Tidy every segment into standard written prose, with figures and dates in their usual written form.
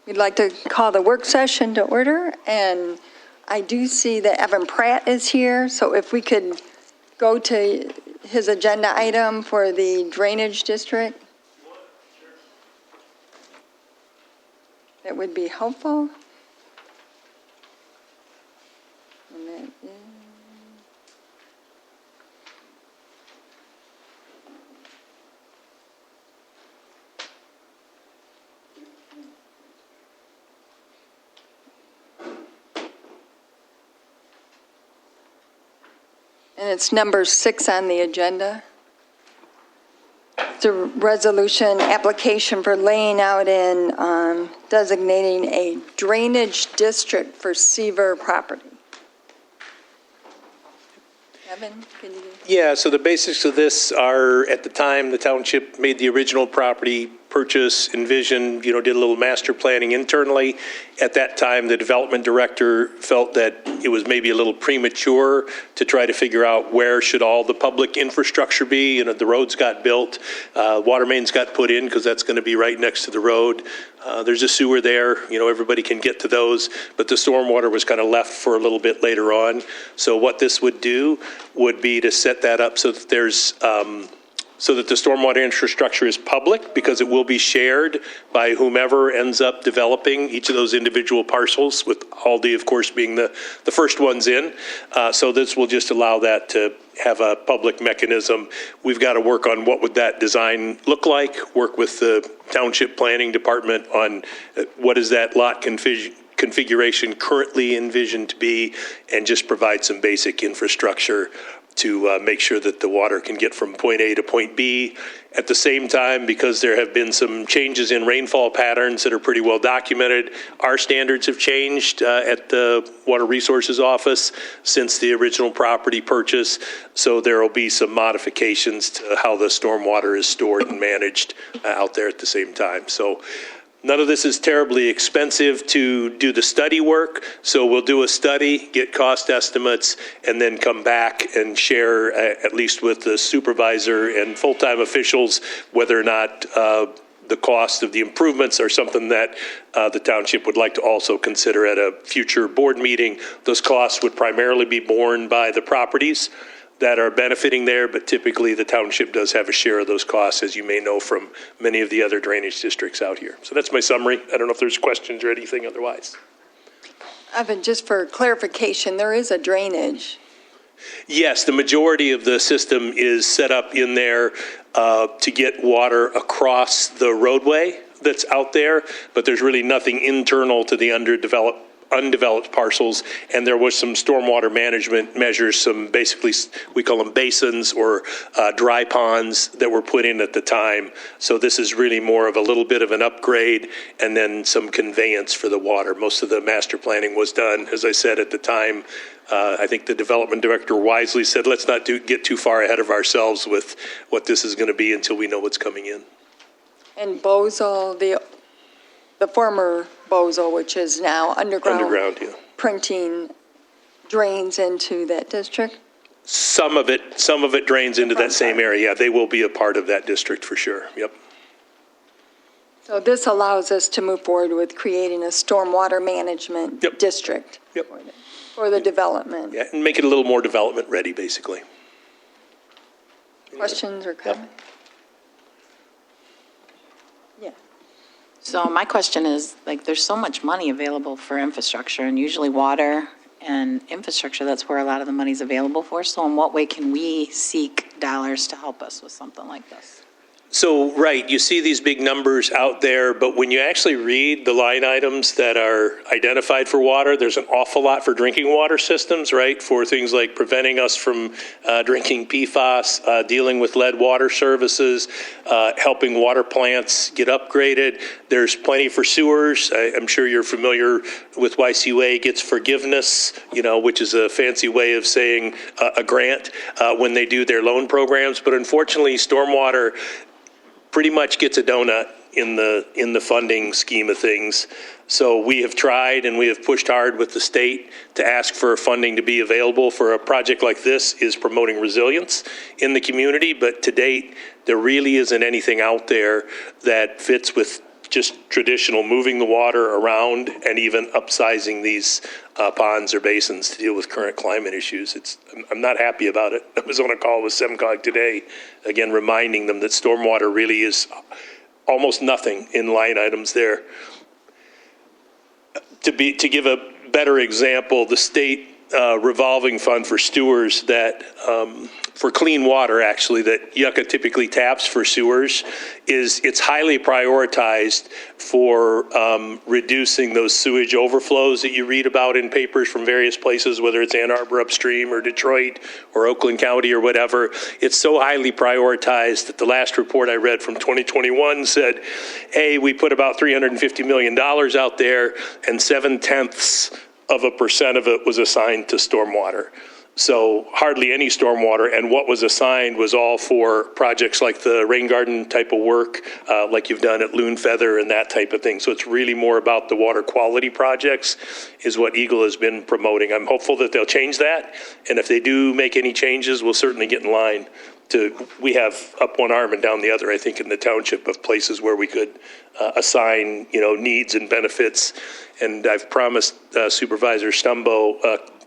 We'd like to call the work session to order, and I do see that Evan Pratt is here, so if we could go to his agenda item for the drainage district, that would be helpful. And that is... And it's number 6 on the agenda. It's a resolution application for laying out and designating a drainage district for Seaver property. Evan, can you? Yeah, so the basics of this are, at the time the township made the original property purchase, envisioned, did a little master planning internally. At that time, the development director felt that it was maybe a little premature to try to figure out where should all the public infrastructure be. The roads got built, water mains got put in because that's going to be right next to the road. There's a sewer there, everybody can get to those, but the stormwater was kind of left for a little bit later on. So what this would do would be to set that up so that there's so that the stormwater infrastructure is public, because it will be shared by whomever ends up developing each of those individual parcels, with Aldi, of course, being the first ones in. So this will just allow that to have a public mechanism. We've got to work on what would that design look like, work with the township planning department on what is that lot configuration currently envisioned to be, and just provide some basic infrastructure to make sure that the water can get from point A to point B. At the same time, because there have been some changes in rainfall patterns that are pretty well documented, our standards have changed at the Water Resources Office since the original property purchase. So there will be some modifications to how the stormwater is stored and managed out there at the same time. So none of this is terribly expensive to do the study work, so we'll do a study, get cost estimates, and then come back and share, at least with the supervisor and full-time officials, whether or not the cost of the improvements are something that the township would like to also consider at a future board meeting. Those costs would primarily be borne by the properties that are benefiting there, but typically the township does have a share of those costs, as you may know from many of the other drainage districts out here. So that's my summary. I don't know if there's questions or anything otherwise. Evan, just for clarification, there is a drainage. Yes, the majority of the system is set up in there to get water across the roadway that's out there, but there's really nothing internal to the undeveloped parcels, and there was some stormwater management measures, some basically, we call them basins or dry ponds that were put in at the time. So this is really more of a little bit of an upgrade and then some conveyance for the water. Most of the master planning was done, as I said, at the time. I think the development director wisely said, let's not get too far ahead of ourselves with what this is going to be until we know what's coming in. And Bozal, the former Bozal, which is now underground, yeah, printing, drains into that district? Some of it drains into that same area. Yeah, they will be a part of that district for sure. Yep. So this allows us to move forward with creating a stormwater management district for the development. Yeah, and make it a little more development ready, basically. Questions or comments? Yeah. So my question is, there's so much money available for infrastructure, and usually water and infrastructure, that's where a lot of the money's available for. So in what way can we seek dollars to help us with something like this? So, right, you see these big numbers out there, but when you actually read the line items that are identified for water, there's an awful lot for drinking water systems, right? For things like preventing us from drinking PFAS, dealing with lead water services, helping water plants get upgraded. There's plenty for sewers. I'm sure you're familiar with YCUA gets forgiveness, which is a fancy way of saying a grant when they do their loan programs. But unfortunately, stormwater pretty much gets a donut in the funding scheme of things. So we have tried and we have pushed hard with the state to ask for funding to be available for a project like this is promoting resilience in the community. But to date, there really isn't anything out there that fits with just traditional moving the water around and even upsizing these ponds or basins to deal with current climate issues. I'm not happy about it. I was on a call with SEMCOG today, again, reminding them that stormwater really is almost nothing in line items there. To give a better example, the state revolving fund for sewers that for clean water, actually, that Yucca typically taps for sewers, it's highly prioritized for reducing those sewage overflows that you read about in papers from various places, whether it's Ann Arbor upstream or Detroit or Oakland County or whatever. It's so highly prioritized that the last report I read from 2021 said, hey, we put about $350 million out there, and 0.7% of it was assigned to stormwater. So hardly any stormwater, and what was assigned was all for projects like the rain garden type of work, like you've done at Loon Feather and that type of thing. So it's really more about the water quality projects is what Eagle has been promoting. I'm hopeful that they'll change that, and if they do make any changes, we'll certainly get in line. We have up one arm and down the other, I think, in the township of places where we could assign, needs and benefits. And I've promised Supervisor Stumbo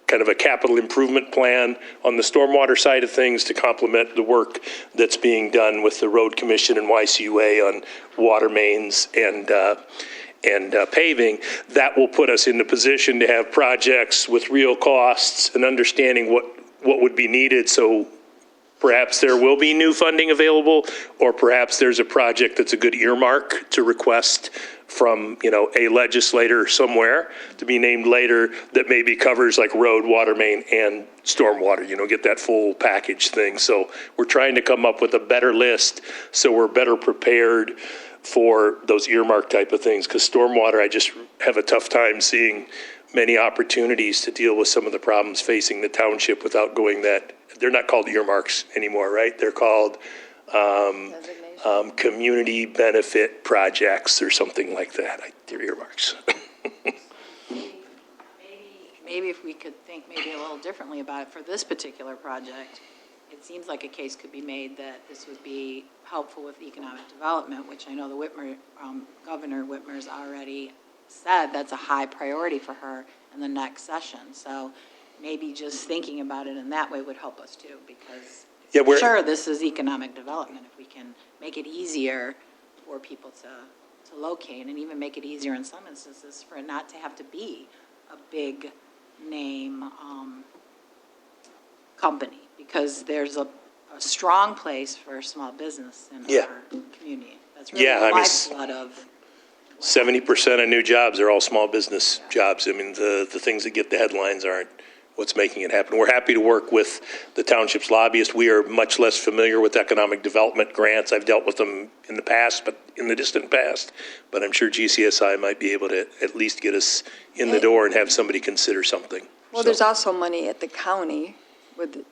kind of a capital improvement plan on the stormwater side of things to complement the work that's being done with the Road Commission and YCUA on water mains and paving. That will put us in the position to have projects with real costs and understanding what would be needed. So perhaps there will be new funding available, or perhaps there's a project that's a good earmark to request from, a legislator somewhere to be named later that maybe covers like road, water main, and stormwater, get that full package thing. So we're trying to come up with a better list so we're better prepared for those earmark type of things, because stormwater, I just have a tough time seeing many opportunities to deal with some of the problems facing the township without going that. They're not called earmarks anymore, right? They're called community benefit projects or something like that. They're earmarks. Maybe if we could think maybe a little differently about it for this particular project, it seems like a case could be made that this would be helpful with economic development, which I know the Whitmer, Governor Whitmer's already said that's a high priority for her in the next session. So maybe just thinking about it in that way would help us too, because sure, this is economic development. If we can make it easier for people to locate, and even make it easier in some instances for it not to have to be a big name company, because there's a strong place for small business in our community. That's really the lifeblood of 70% of new jobs are all small business jobs. I mean, the things that get the headlines aren't what's making it happen. We're happy to work with the township's lobbyists. We are much less familiar with economic development grants. I've dealt with them in the past, but in the distant past. But I'm sure GCSI might be able to at least get us in the door and have somebody consider something. Well, there's also money at the county with,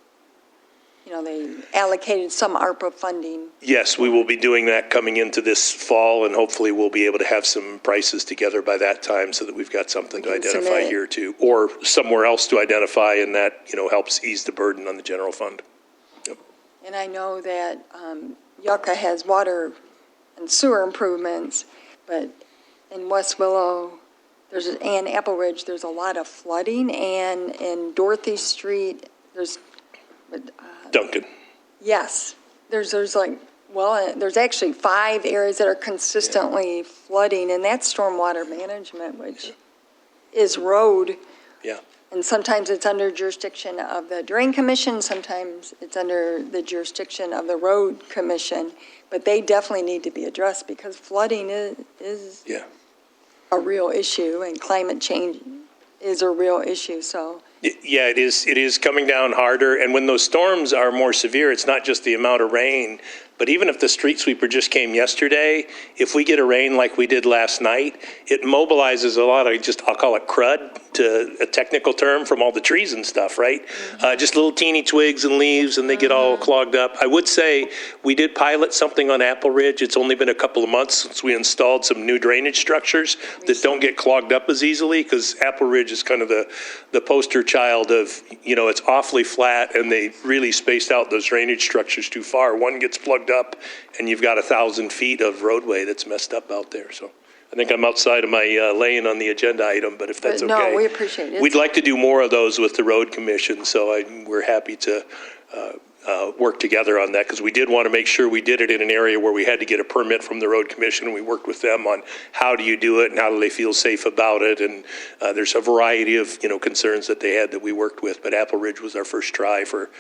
they allocated some ARPA funding. Yes, we will be doing that coming into this fall, and hopefully we'll be able to have some prices together by that time so that we've got something to identify here too, or somewhere else to identify, and that, helps ease the burden on the general fund. Yep. And I know that Yucca has water and sewer improvements, but in West Willow, and Apple Ridge, there's a lot of flooding, and in Dorothy Street, there's Duncan. Yes, there's actually 5 areas that are consistently flooding, and that's stormwater management, which is road. Yeah. And sometimes it's under jurisdiction of the Drain Commission, sometimes it's under the jurisdiction of the Road Commission, but they definitely need to be addressed because flooding is a real issue, and climate change is a real issue, so. Yeah, it is. It is coming down harder. And when those storms are more severe, it's not just the amount of rain, but even if the street sweeper just came yesterday, if we get a rain like we did last night, it mobilizes a lot of I'll call it crud, to a technical term, from all the trees and stuff, right? Just little teeny twigs and leaves, and they get all clogged up. I would say we did pilot something on Apple Ridge. It's only been a couple of months since we installed some new drainage structures that don't get clogged up as easily, because Apple Ridge is kind of the poster child of, it's awfully flat, and they really spaced out those drainage structures too far. One gets plugged clogged up, and you've got 1,000 feet of roadway that's messed up out there, so. I think I'm outside of my lane on the agenda item, but if that's okay. No, we appreciate it. We'd like to do more of those with the road commission, so we're happy to work together on that, because we did want to make sure we did it in an area where we had to get a permit from the road commission, and we worked with them on how do you do it and how do they feel safe about it, and there's a variety of, concerns that they had that we worked with, but Apple Ridge was our first try for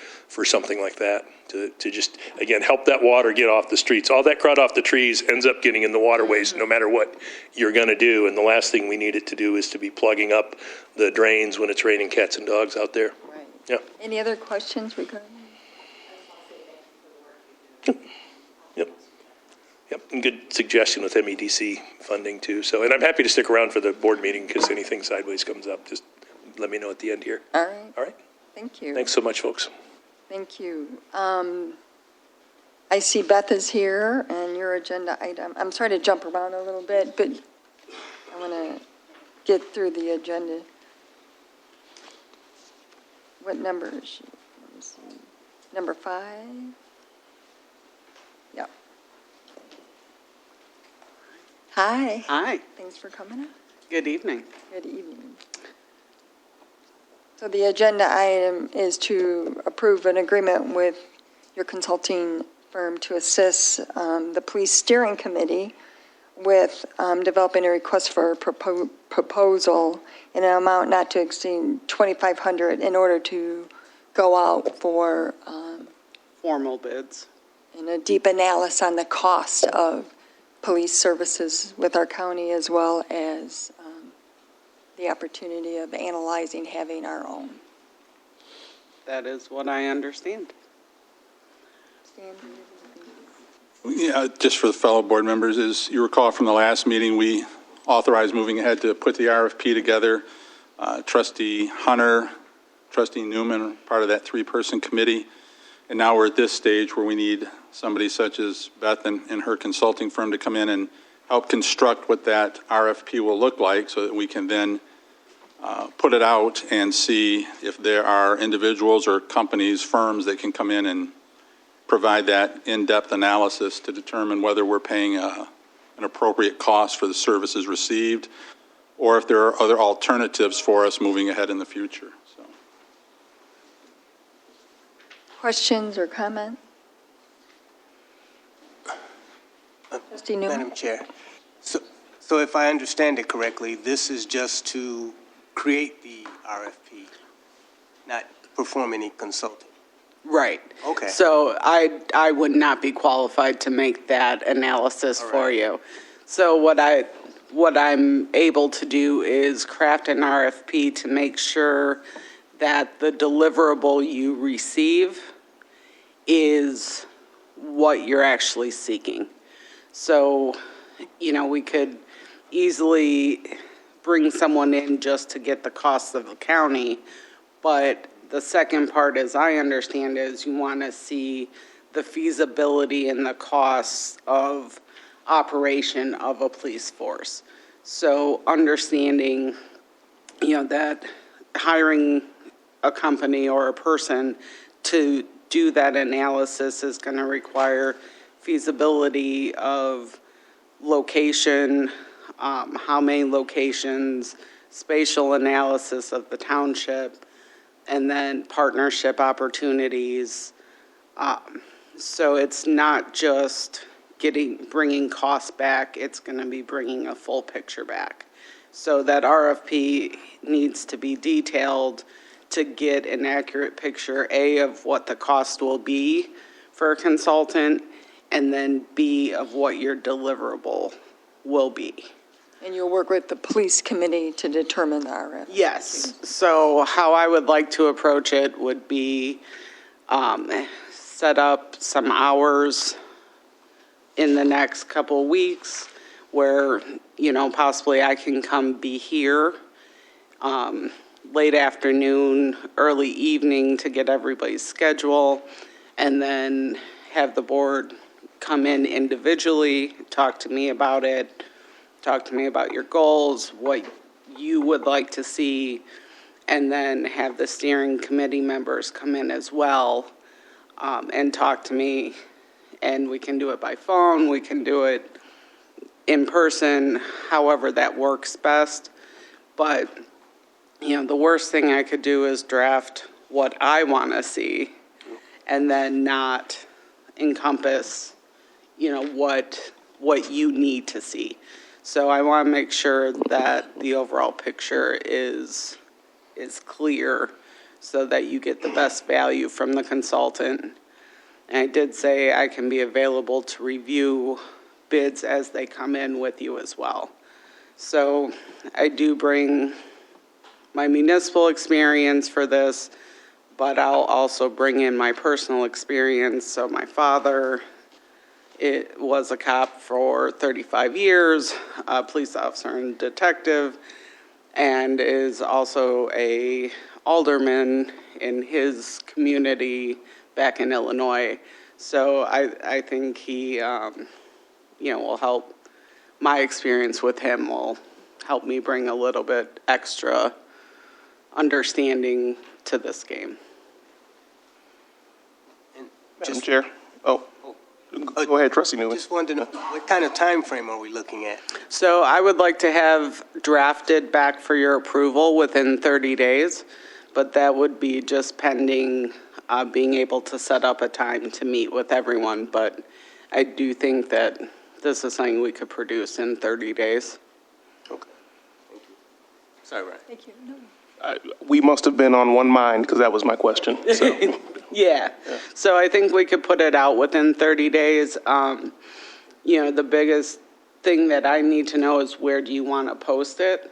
something like that, to just, again, help that water get off the streets. All that crud off the trees ends up getting in the waterways, no matter what you're going to do, and the last thing we need it to do is to be plugging up the drains when it's raining cats and dogs out there. Right. Yeah. Any other questions regarding? Yep, and good suggestion with MEDC funding too. So, and I'm happy to stick around for the board meeting because anything sideways comes up, just let me know at the end here. All right. All right. Thank you. Thanks so much, folks. Thank you. I see Beth is here and your agenda item. I'm sorry to jump around a little bit, but I want to get through the agenda. What number is she? Let me see. Number 5? Yep. Hi. Hi, Thanks for coming up. good evening. Good evening. So the agenda item is to approve an agreement with your consulting firm to assist the police steering committee with developing a request for a proposal in an amount not to exceed $2,500 in order to go out for Formal bids. a deep analysis on the cost of police services with our county, as well as the opportunity of analyzing having our own. That is what I understand. Yeah, just for the fellow board members, as you recall from the last meeting, we authorized moving ahead to put the RFP together. Trustee Hunter, Trustee Newman are part of that 3-person committee. And now we're at this stage where we need somebody such as Beth and her consulting firm to come in and help construct what that RFP will look like so that we can then put it out and see if there are individuals or companies, firms that can come in and provide that in-depth analysis to determine whether we're paying an appropriate cost for the services received, or if there are other alternatives for us moving ahead in the future. So. Questions or comments? Trustee Newman? Madam Chair, so if I understand it correctly, this is just to create the RFP, not perform any consulting? Right. Okay. So I would not be qualified to make that analysis for you. So what I'm able to do is craft an RFP to make sure that the deliverable you receive is what you're actually seeking. So, we could easily bring someone in just to get the costs of the county, but the second part, as I understand, is you want to see the feasibility and the costs of operation of a police force. So understanding, that hiring a company or a person to do that analysis is going to require feasibility of location, how many locations, spatial analysis of the township, and then partnership opportunities. So it's not just bringing costs back, it's going to be bringing a full picture back. So that RFP needs to be detailed to get an accurate picture, A, of what the cost will be for a consultant, and then B, of what your deliverable will be. And you'll work with the police committee to determine the RFP? Yes. So how I would like to approach it would be set up some hours in the next couple of weeks where, possibly I can come be here late afternoon, early evening to get everybody's schedule, and then have the board come in individually, talk to me about it, talk to me about your goals, what you would like to see, and then have the steering committee members come in as well and talk to me And we can do it by phone, we can do it in person, however that works best. But, the worst thing I could do is draft what I want to see and then not encompass, what you need to see. So I want to make sure that the overall picture is clear so that you get the best value from the consultant. And I did say I can be available to review bids as they come in with you as well. So I do bring my municipal experience for this, but I'll also bring in my personal experience. So my father was a cop for 35 years, a police officer and detective, and is also a alderman in his community back in Illinois. So I think he, will help. My experience with him will help me bring a little bit extra understanding to this game. Madam Chair? Go ahead, Trustee Newman. Just wanted to know, what kind of time frame are we looking at? So I would like to have drafted back for your approval within 30 days, but that would be just pending being able to set up a time to meet with everyone. But I do think that this is something we could produce in 30 days. Okay. Thank you. Sorry, Ryan. Thank you. No. We must have been on one mind, because that was my question, so. Yeah, so I think we could put it out within 30 days. The biggest thing that I need to know is where do you want to post it?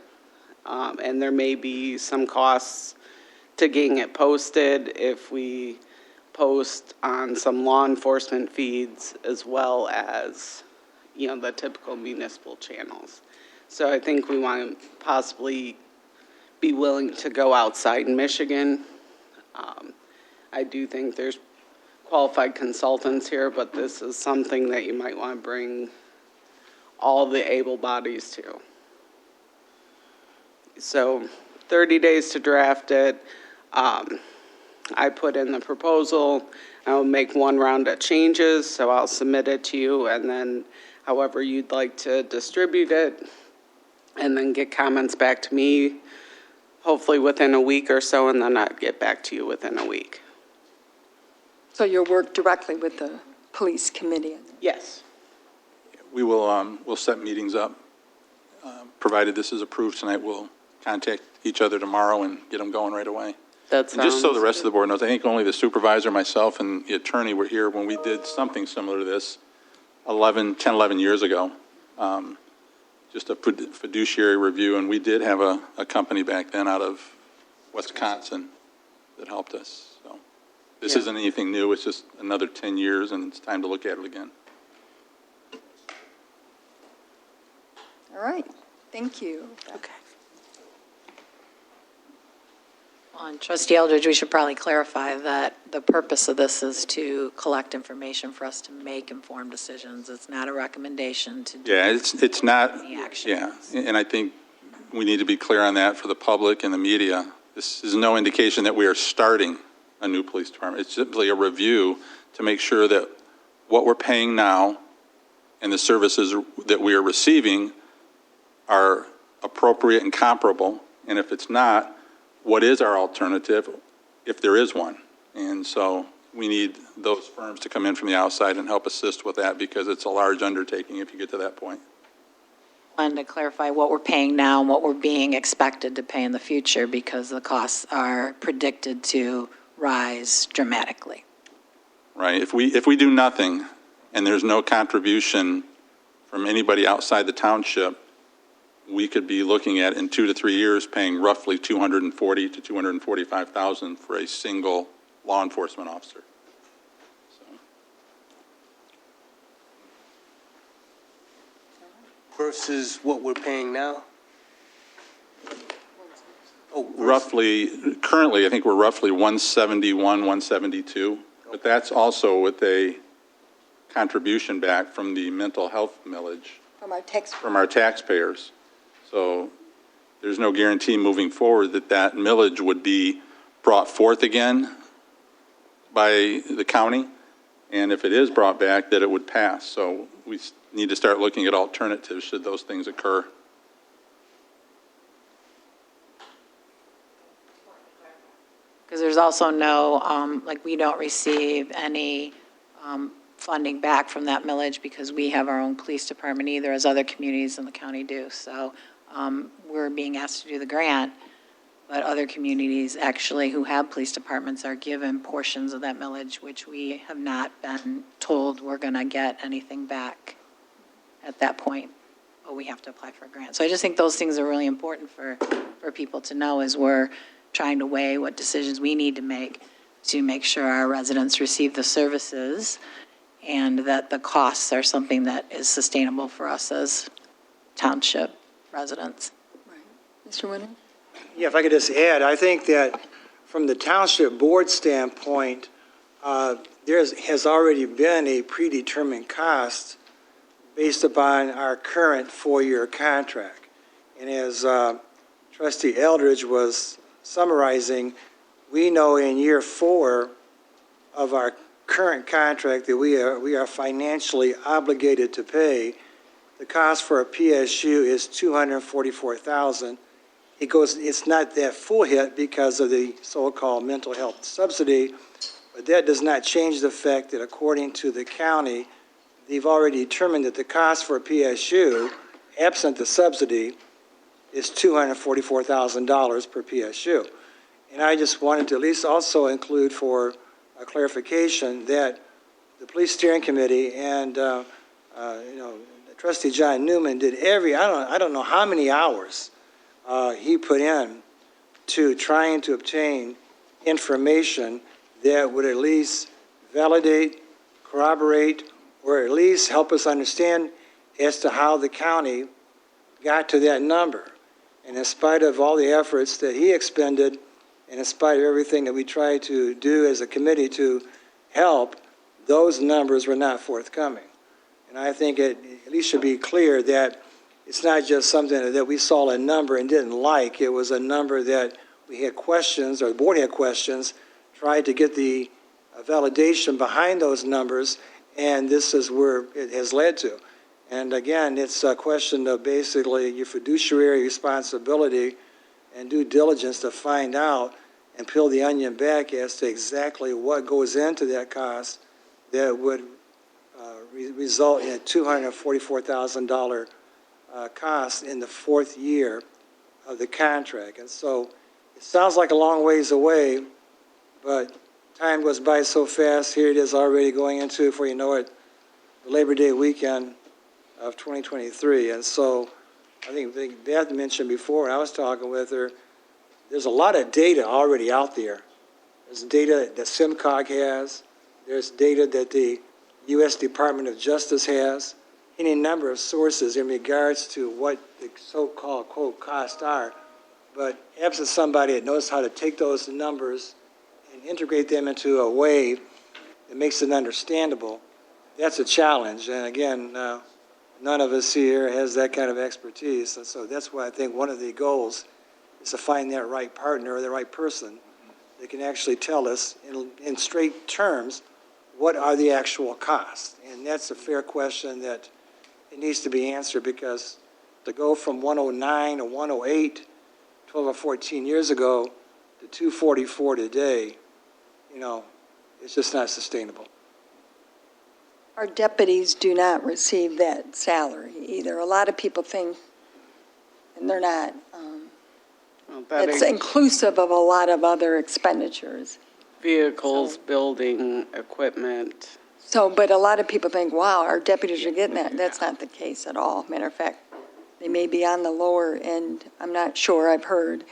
And there may be some costs to getting it posted if we post on some law enforcement feeds as well as, the typical municipal channels. So I think we want to possibly be willing to go outside in Michigan. I do think there's qualified consultants here, but this is something that you might want to bring all the able bodies to. So 30 days to draft it. I put in the proposal. I'll make one round of changes, so I'll submit it to you, and then however you'd like to distribute it, and then get comments back to me, hopefully within a week or so, and then I'd get back to you within a week. So you'll work directly with the police committee? Yes. We will, we'll set meetings up. Provided this is approved tonight, we'll contact each other tomorrow and get them going right away. That And just so the sounds rest of the board knows, I think only the supervisor, myself, and the attorney were here when we did something similar to this 10, 11 years ago. Just a fiduciary review, and we did have a company back then out of Wisconsin that helped us. So this Yeah. isn't anything new, it's just another 10 years, and it's time to look at it again. All right, thank you. Okay. On Trustee Eldridge, we should probably clarify that the purpose of this is to collect information for us to make informed decisions. It's not a recommendation to do Yeah, it's not, any action. yeah, and I think we need to be clear on that for the public and the media. This is no indication that we are starting a new police department. It's simply a review to make sure that what we're paying now and the services that we are receiving are appropriate and comparable. And if it's not, what is our alternative, if there is one? And so we need those firms to come in from the outside and help assist with that, because it's a large undertaking if you get to that point. Wanted to clarify what we're paying now and what we're being expected to pay in the future, because the costs are predicted to rise dramatically. Right? If we do nothing and there's no contribution from anybody outside the township, we could be looking at, in 2 to 3 years, paying roughly $240,000 to $245,000 for a single law enforcement officer. So, Versus what we're paying now? roughly, currently, I think we're roughly 171, 172, but that's also with a contribution back from the mental health millage From our text. from our taxpayers. So there's no guarantee moving forward that that millage would be brought forth again by the county. and if it is brought back, that it would pass. So we need to start looking at alternatives should those things occur. Because there's also no, like, we don't receive any funding back from that millage because we have our own police department either, as other communities in the county do. So we're being asked to do the grant, but other communities actually who have police departments are given portions of that millage, which we have not been told we're going to get anything back at that point, but we have to apply for a grant. So I just think those things are really important for people to know as we're trying to weigh what decisions we need to make sure our residents receive the services and that the costs are something that is sustainable for us as township residents. Mr. Winter? Yeah, if I could just add, I think that from the township board standpoint, there has already been a predetermined cost based upon our current 4-year contract. And as Trustee Eldridge was summarizing, we know in year 4 of our current contract that we are financially obligated to pay. The cost for a PSU is $244,000. It's not that full hit because of the so-called mental health subsidy, but that does not change the fact that according to the county, they've already determined that the cost for a PSU, absent the subsidy, is $244,000 per PSU. And I just wanted to at least also include for a clarification that the Police Steering Committee and, Trustee John Newman did I don't know how many hours he put in to trying to obtain information that would at least validate, corroborate, or at least help us understand as to how the county got to that number. And in spite of all the efforts that he expended, and in spite of everything that we tried to do as a committee to help, those numbers were not forthcoming. And I think it at least should be clear that it's not just something that we saw a number and didn't like. It was a number that we had questions, or the board had questions, tried to get the validation behind those numbers, and this is where it has led to. And again, it's a question of basically your fiduciary responsibility and due diligence to find out and peel the onion back as to exactly what goes into that cost that would result in a $244,000 cost in the 4th year of the contract. And so it sounds like a long ways away, but time goes by so fast. Here it is already going into, before you know it, the Labor Day weekend of 2023. And so I think Beth mentioned before, when I was talking with her, there's a lot of data already out there. There's data that SimCog has. There's data that the U.S. Department of Justice has. Any number of sources in regards to what the so-called, quote, costs are. But absent somebody that knows how to take those numbers and integrate them into a way that makes it understandable, that's a challenge. And again, none of us here has that kind of expertise. And so that's why I think one of the goals is to find that right partner or the right person that can actually tell us in straight terms what are the actual costs. And that's a fair question that it needs to be answered, because to go from 109 to 108 12 or 14 years ago to 244 today, it's just not sustainable. Our deputies do not receive that salary either. A lot of people think, and they're not, it's inclusive of a lot of other expenditures. Vehicles, building, equipment. So, but a lot of people think, wow, our deputies are getting that. That's not the case at all. Matter of fact, they may be on the lower end. I'm not sure. I've heard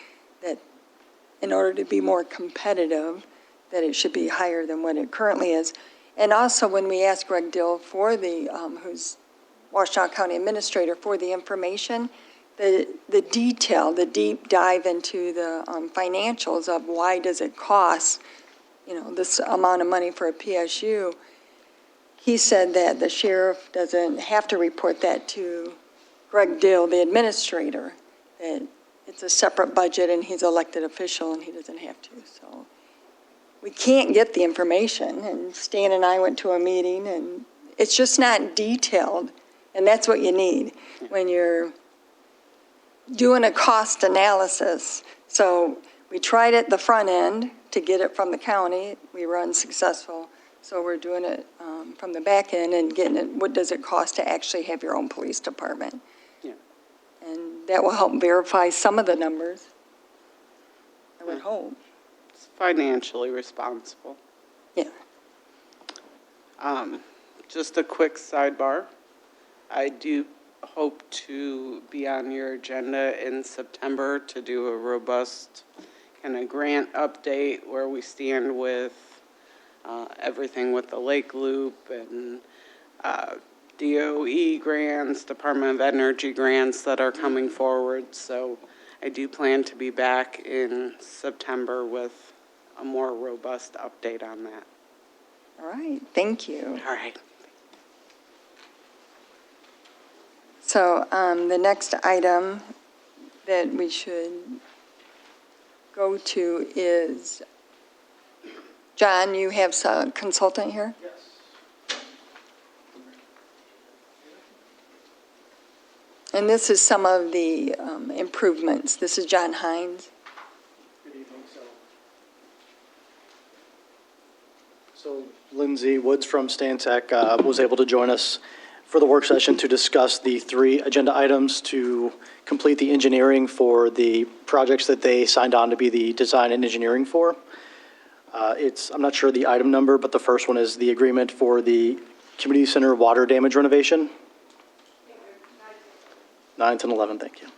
that in order to be more competitive, that it should be higher than what it currently is. And also, when we asked Greg Dill for the, who's Washington County Administrator, for the information, the detail, the deep dive into the financials of why does it cost, this amount of money for a PSU, he said that the sheriff doesn't have to report that to Greg Dill, the administrator, that it's a separate budget and he's an elected official and he doesn't have to. So we can't get the information, and Stan and I went to a meeting, and it's just not detailed, and that's what you need when you're doing a cost analysis. So we tried it the front end to get it from the county. We were unsuccessful. So we're doing it from the back end and getting it, what does it cost to actually have your own police department? Yeah. And that will help verify some of the numbers, I would hope. It's financially responsible. Yeah. Just a quick sidebar. I do hope to be on your agenda in September to do a robust kind of grant update where we stand with everything with the Lake Loop and DOE grants, Department of Energy grants that are coming forward. So I do plan to be back in September with a more robust update on that. All right, thank you. All right. So the next item that we should go to is, John, you have some consultant here? Yes. And this is some of the improvements. This is John Hines. Good evening. So Lindsay Woods from Stantec was able to join us for the work session to discuss the 3 agenda items to complete the engineering for the projects that they signed on to be the design and engineering for. I'm not sure the item number, but the first one is the agreement for the community center water damage renovation. 9, 10, 11, thank you.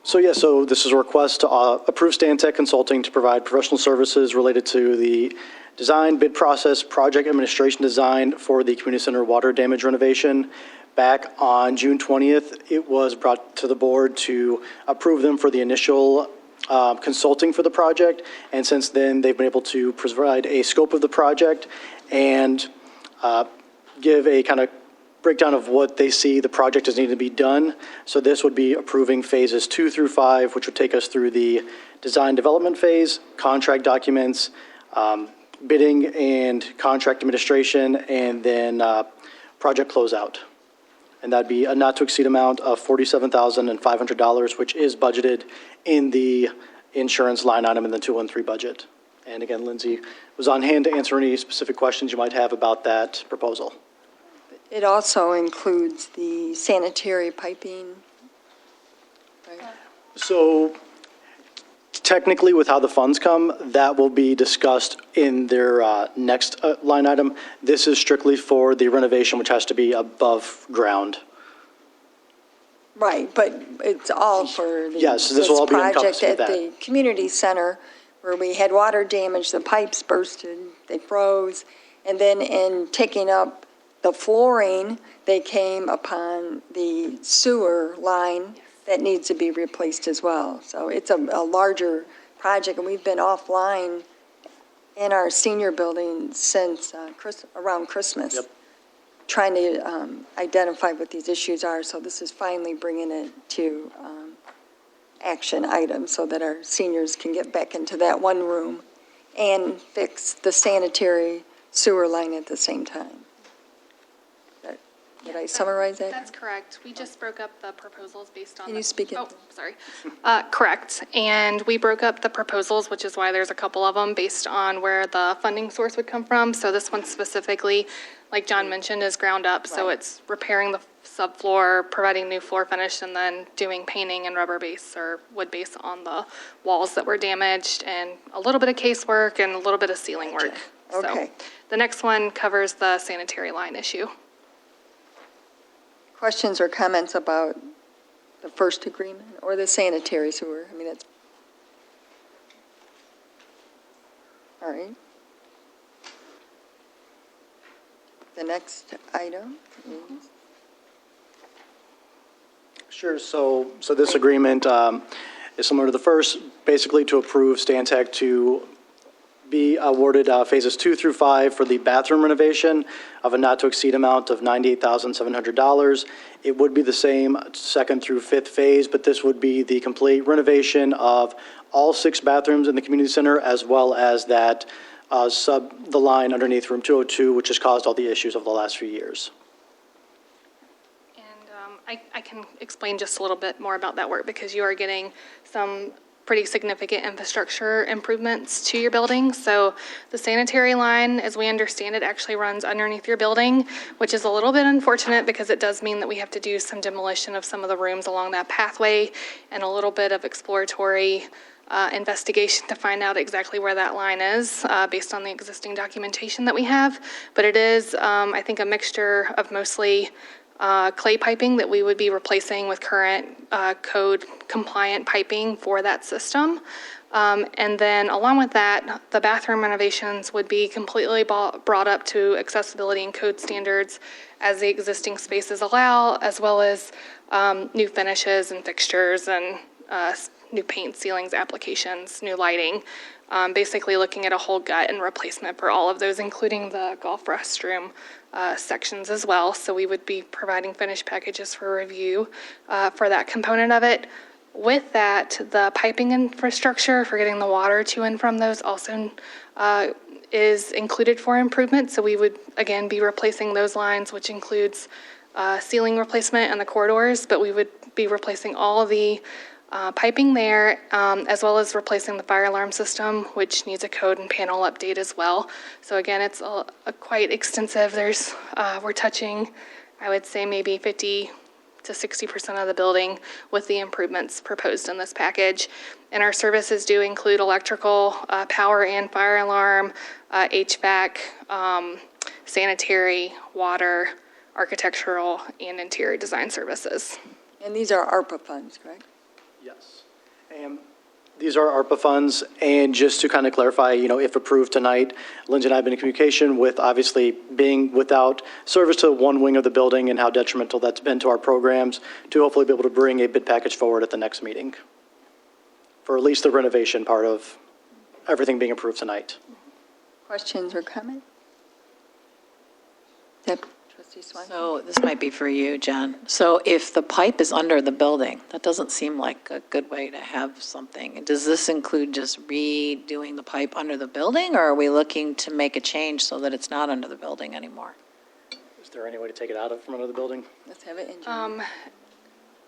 So this is a request to approve Stantec Consulting to provide professional services related to the design, bid process, project administration design for the community center water damage renovation. Back on June 20th, it was brought to the board to approve them for the initial consulting for the project. And since then, they've been able to provide a scope of the project and give a kind of breakdown of what they see the project is needing to be done. So this would be approving phases 2 through 5, which would take us through the design development phase, contract documents, bidding and contract administration, and then project closeout. And that'd be a not to exceed amount of $47,500, which is budgeted in the insurance line item in the 213 budget. And again, Lindsay was on hand to answer any specific questions you might have about that proposal. It also includes the sanitary piping, right? So technically, with how the funds come, that will be discussed in their next line item. This is strictly for the renovation, which has to be above ground. Right, but it's all for the Yes, this will all be project encompassing at that. the community center where we had water damage, the pipes bursted, they froze, and then in taking up the flooring, they came upon the sewer line that needs to be replaced as well. So it's a larger project, and we've been offline in our senior building since around Christmas. Yep. Trying to identify what these issues are, so this is finally bringing it to action items so that our seniors can get back into that one room and fix the sanitary sewer line at the same time. Did I summarize that? That's correct. We just broke up the proposals based on. Can you speak it? Oh, sorry. Correct. And we broke up the proposals, which is why there's a couple of them based on where the funding source would come from. So this one specifically, like John mentioned, is ground up. So Right. it's repairing the subfloor, providing new floor finish, and then doing painting and rubber base or wood base on the walls that were damaged, and a little bit of casework and a little bit of ceiling work. Okay. So the next one covers the sanitary line issue. Questions or comments about the first agreement or the sanitary sewer? I mean, that's, all right. The next item is, Sure. So this agreement is similar to the first, basically to approve Stantec to be awarded phases 2 through 5 for the bathroom renovation of a not-to-exceed amount of $98,700. It would be the same second through fifth phase, but this would be the complete renovation of all 6 bathrooms in the community center, as well as that the line underneath room 202, which has caused all the issues of the last few years. And I can explain just a little bit more about that work because you are getting some pretty significant infrastructure improvements to your building. So the sanitary line, as we understand it, actually runs underneath your building, which is a little bit unfortunate because it does mean that we have to do some demolition of some of the rooms along that pathway and a little bit of exploratory investigation to find out exactly where that line is based on the existing documentation that we have. But it is, I think, a mixture of mostly clay piping that we would be replacing with current code compliant piping for that system. And then along with that, the bathroom renovations would be completely brought up to accessibility and code standards as the existing spaces allow, as well as new finishes and fixtures and new paint, ceilings, applications, new lighting. Basically looking at a whole gut and replacement for all of those, including the golf restroom sections as well. So we would be providing finished packages for review for that component of it. With that, the piping infrastructure for getting the water to and from those also is included for improvement. So we would, again, be replacing those lines, which includes ceiling replacement and the corridors, but we would be replacing all of the piping there, as well as replacing the fire alarm system, which needs a code and panel update as well. So again, it's a quite extensive. We're touching, I would say, maybe 50 to 60% of the building with the improvements proposed in this package. And our services do include electrical, power and fire alarm, HVAC, sanitary, water, architectural, and interior design services. And these are ARPA funds, correct? Yes. And these are ARPA funds, and just to kind of clarify, if approved tonight, Lindsay and I have been in communication with obviously being without service to one wing of the building and how detrimental that's been to our programs, to hopefully be able to bring a bid package forward at the next meeting for at least the renovation part of everything being approved tonight. Questions or comments? Yep. Trustee Swanson. So this might be for you, Jen. So if the pipe is under the building, that doesn't seem like a good way to have something. Does this include just redoing the pipe under the building, or are we looking to make a change so that it's not under the building anymore? Is there any way to take it out from under the building? Let's have it engineered.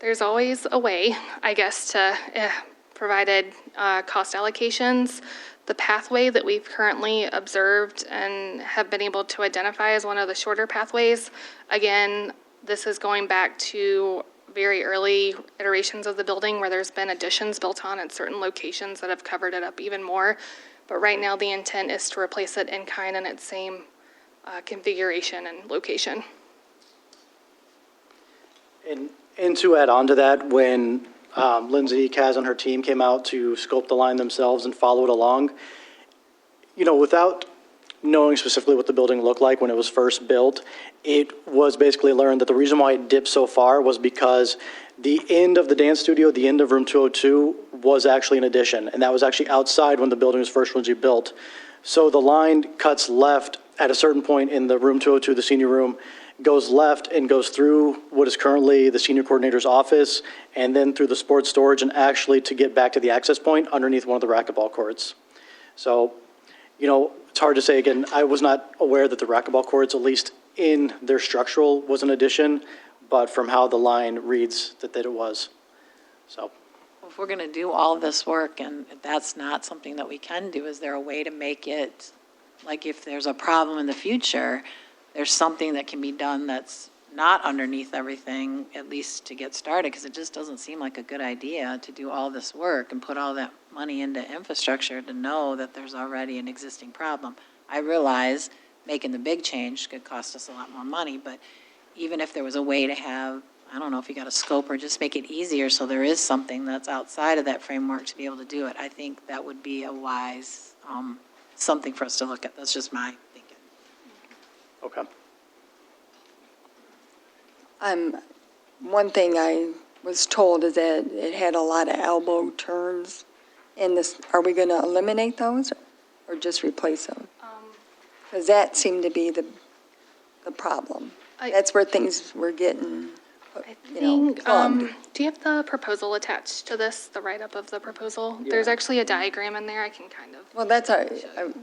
There's always a way, I guess, to provided cost allocations. The pathway that we've currently observed and have been able to identify as one of the shorter pathways, again, this is going back to very early iterations of the building where there's been additions built on at certain locations that have covered it up even more. But right now, the intent is to replace it in kind in its same configuration and location. And to add on to that, when Lindsay, Kaz, and her team came out to scope the line themselves and follow it along, without knowing specifically what the building looked like when it was first built, it was basically learned that the reason why it dipped so far was because the end of the dance studio, the end of room 202, was actually an addition, and that was actually outside when the building was first originally built. So the line cuts left at a certain point in the room 202, the senior room, goes left and goes through what is currently the senior coordinator's office, and then through the sports storage, and actually to get back to the access point underneath one of the racquetball courts. So, it's hard to say. Again, I was not aware that the racquetball courts, at least in their structural, was an addition, but from how the line reads that it was. So. If we're going to do all this work and that's not something that we can do, is there a way to make it, like if there's a problem in the future, there's something that can be done that's not underneath everything, at least to get started, because it just doesn't seem like a good idea to do all this work and put all that money into infrastructure to know that there's already an existing problem. I realize making the big change could cost us a lot more money, but even if there was a way to have, I don't know if you got a scope or just make it easier so there is something that's outside of that framework to be able to do it, I think that would be a wise something for us to look at. That's just my thinking. Okay. One thing I was told is that it had a lot of elbow turns in this. Are we going to eliminate those? or just replace them? Because that seemed to be the problem. That's where things were getting, I you know, think, plugged. do you have the proposal attached to this, the write-up of the proposal? There's actually a diagram in there, I can kind of, Well, that's our, a little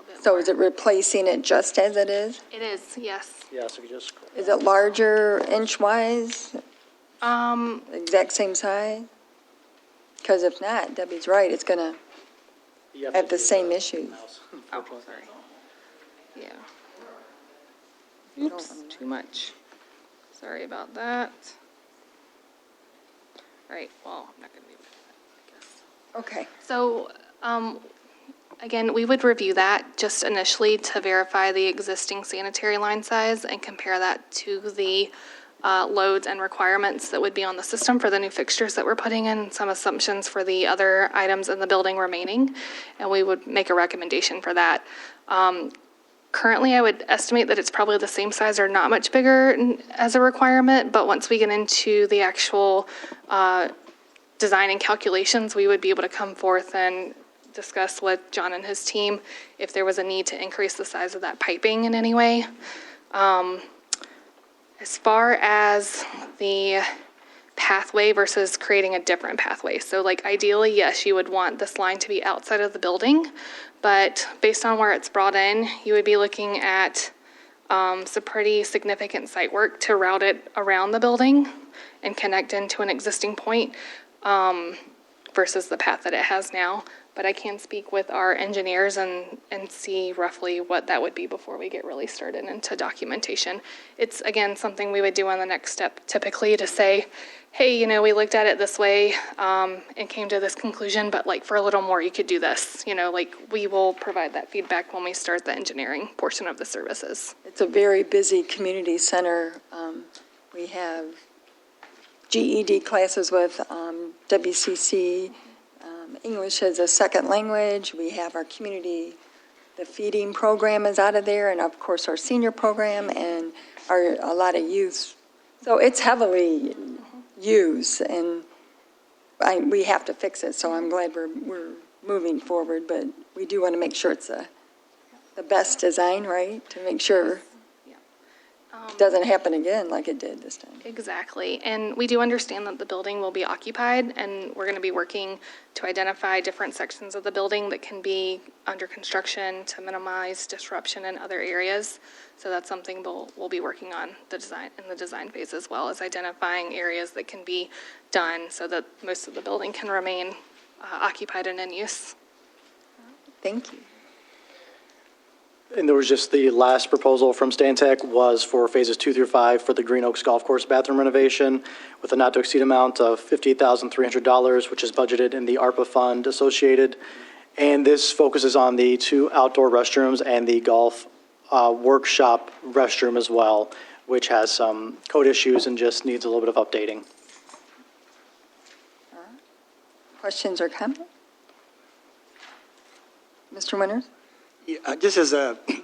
bit so more. is it replacing it just as it is? It is, yes. Yeah, so if you just. Is it larger inch-wise, Um, exact same size? Because if not, Debbie's right, it's going to have the same issues. oh, sorry. Yeah. Oops, too much. Sorry about that. All right, well, I'm not going to be able to do that, I guess. Okay. So, again, we would review that just initially to verify the existing sanitary line size and compare that to the loads and requirements that would be on the system for the new fixtures that we're putting in, some assumptions for the other items in the building remaining, and we would make a recommendation for that. Currently, I would estimate that it's probably the same size or not much bigger as a requirement, but once we get into the actual design and calculations, we would be able to come forth and discuss with John and his team if there was a need to increase the size of that piping in any way. As far as the pathway versus creating a different pathway. So like ideally, yes, you would want this line to be outside of the building, but based on where it's brought in, you would be looking at some pretty significant site work to route it around the building and connect into an existing point versus the path that it has now. But I can speak with our engineers and see roughly what that would be before we get really started into documentation. It's, again, something we would do on the next step typically to say, hey, you know, we looked at it this way and came to this conclusion, but like for a little more, you could do this. You know, like we will provide that feedback when we start the engineering portion of the services. It's a very busy community center. We have GED classes with WCC, English as a second language. We have our community, the feeding program is out of there, and of course our senior program and a lot of youth. So it's heavily used, and we have to fix it, so I'm glad we're moving forward, but we do want to make sure it's the best design, right? To make sure it doesn't happen again like it did this time. Exactly. And we do understand that the building will be occupied, and we're going to be working to identify different sections of the building that can be under construction to minimize disruption in other areas. So that's something we'll be working on in the design phase, as well as identifying areas that can be done so that most of the building can remain occupied and in use. Thank you. And there was just the last proposal from Stantec was for phases 2 through 5 for the Green Oaks Golf Course bathroom renovation with a not to exceed amount of $58,300, which is budgeted in the ARPA fund associated. And this focuses on the 2 outdoor restrooms and the golf workshop restroom as well, which has some code issues and just needs a little bit of updating. Questions or comments? Mr. Winters? Yeah, just as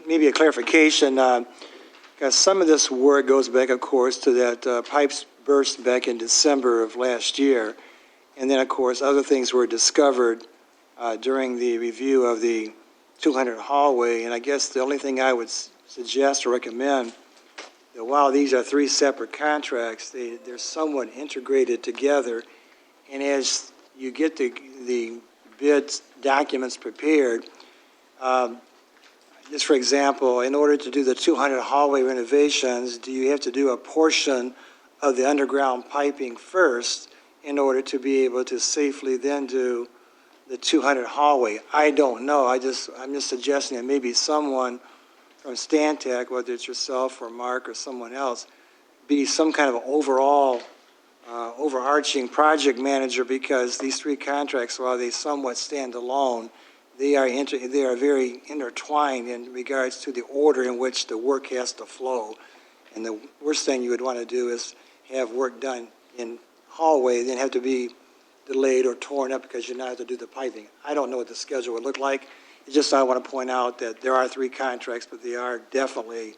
maybe a clarification, because some of this work goes back, of course, to that pipes burst back in December of last year. And then, of course, other things were discovered during the review of the 200 hallway. And I guess the only thing I would suggest or recommend, that while these are 3 separate contracts, they're somewhat integrated together. And as you get the bid documents prepared, just for example, in order to do the 200 hallway renovations, do you have to do a portion of the underground piping first in order to be able to safely then do the 200 hallway? I don't know. I'm just suggesting that maybe someone from Stantec, whether it's yourself or Mark or someone else, be some kind of overall overarching project manager, because these 3 contracts, while they somewhat stand alone, they are very intertwined in regards to the order in which the work has to flow. And the worst thing you would want to do is have work done in hallway, then have to be delayed or torn up because you're not able to do the piping. I don't know what the schedule would look like. It's just I want to point out that there are 3 contracts, but they are definitely,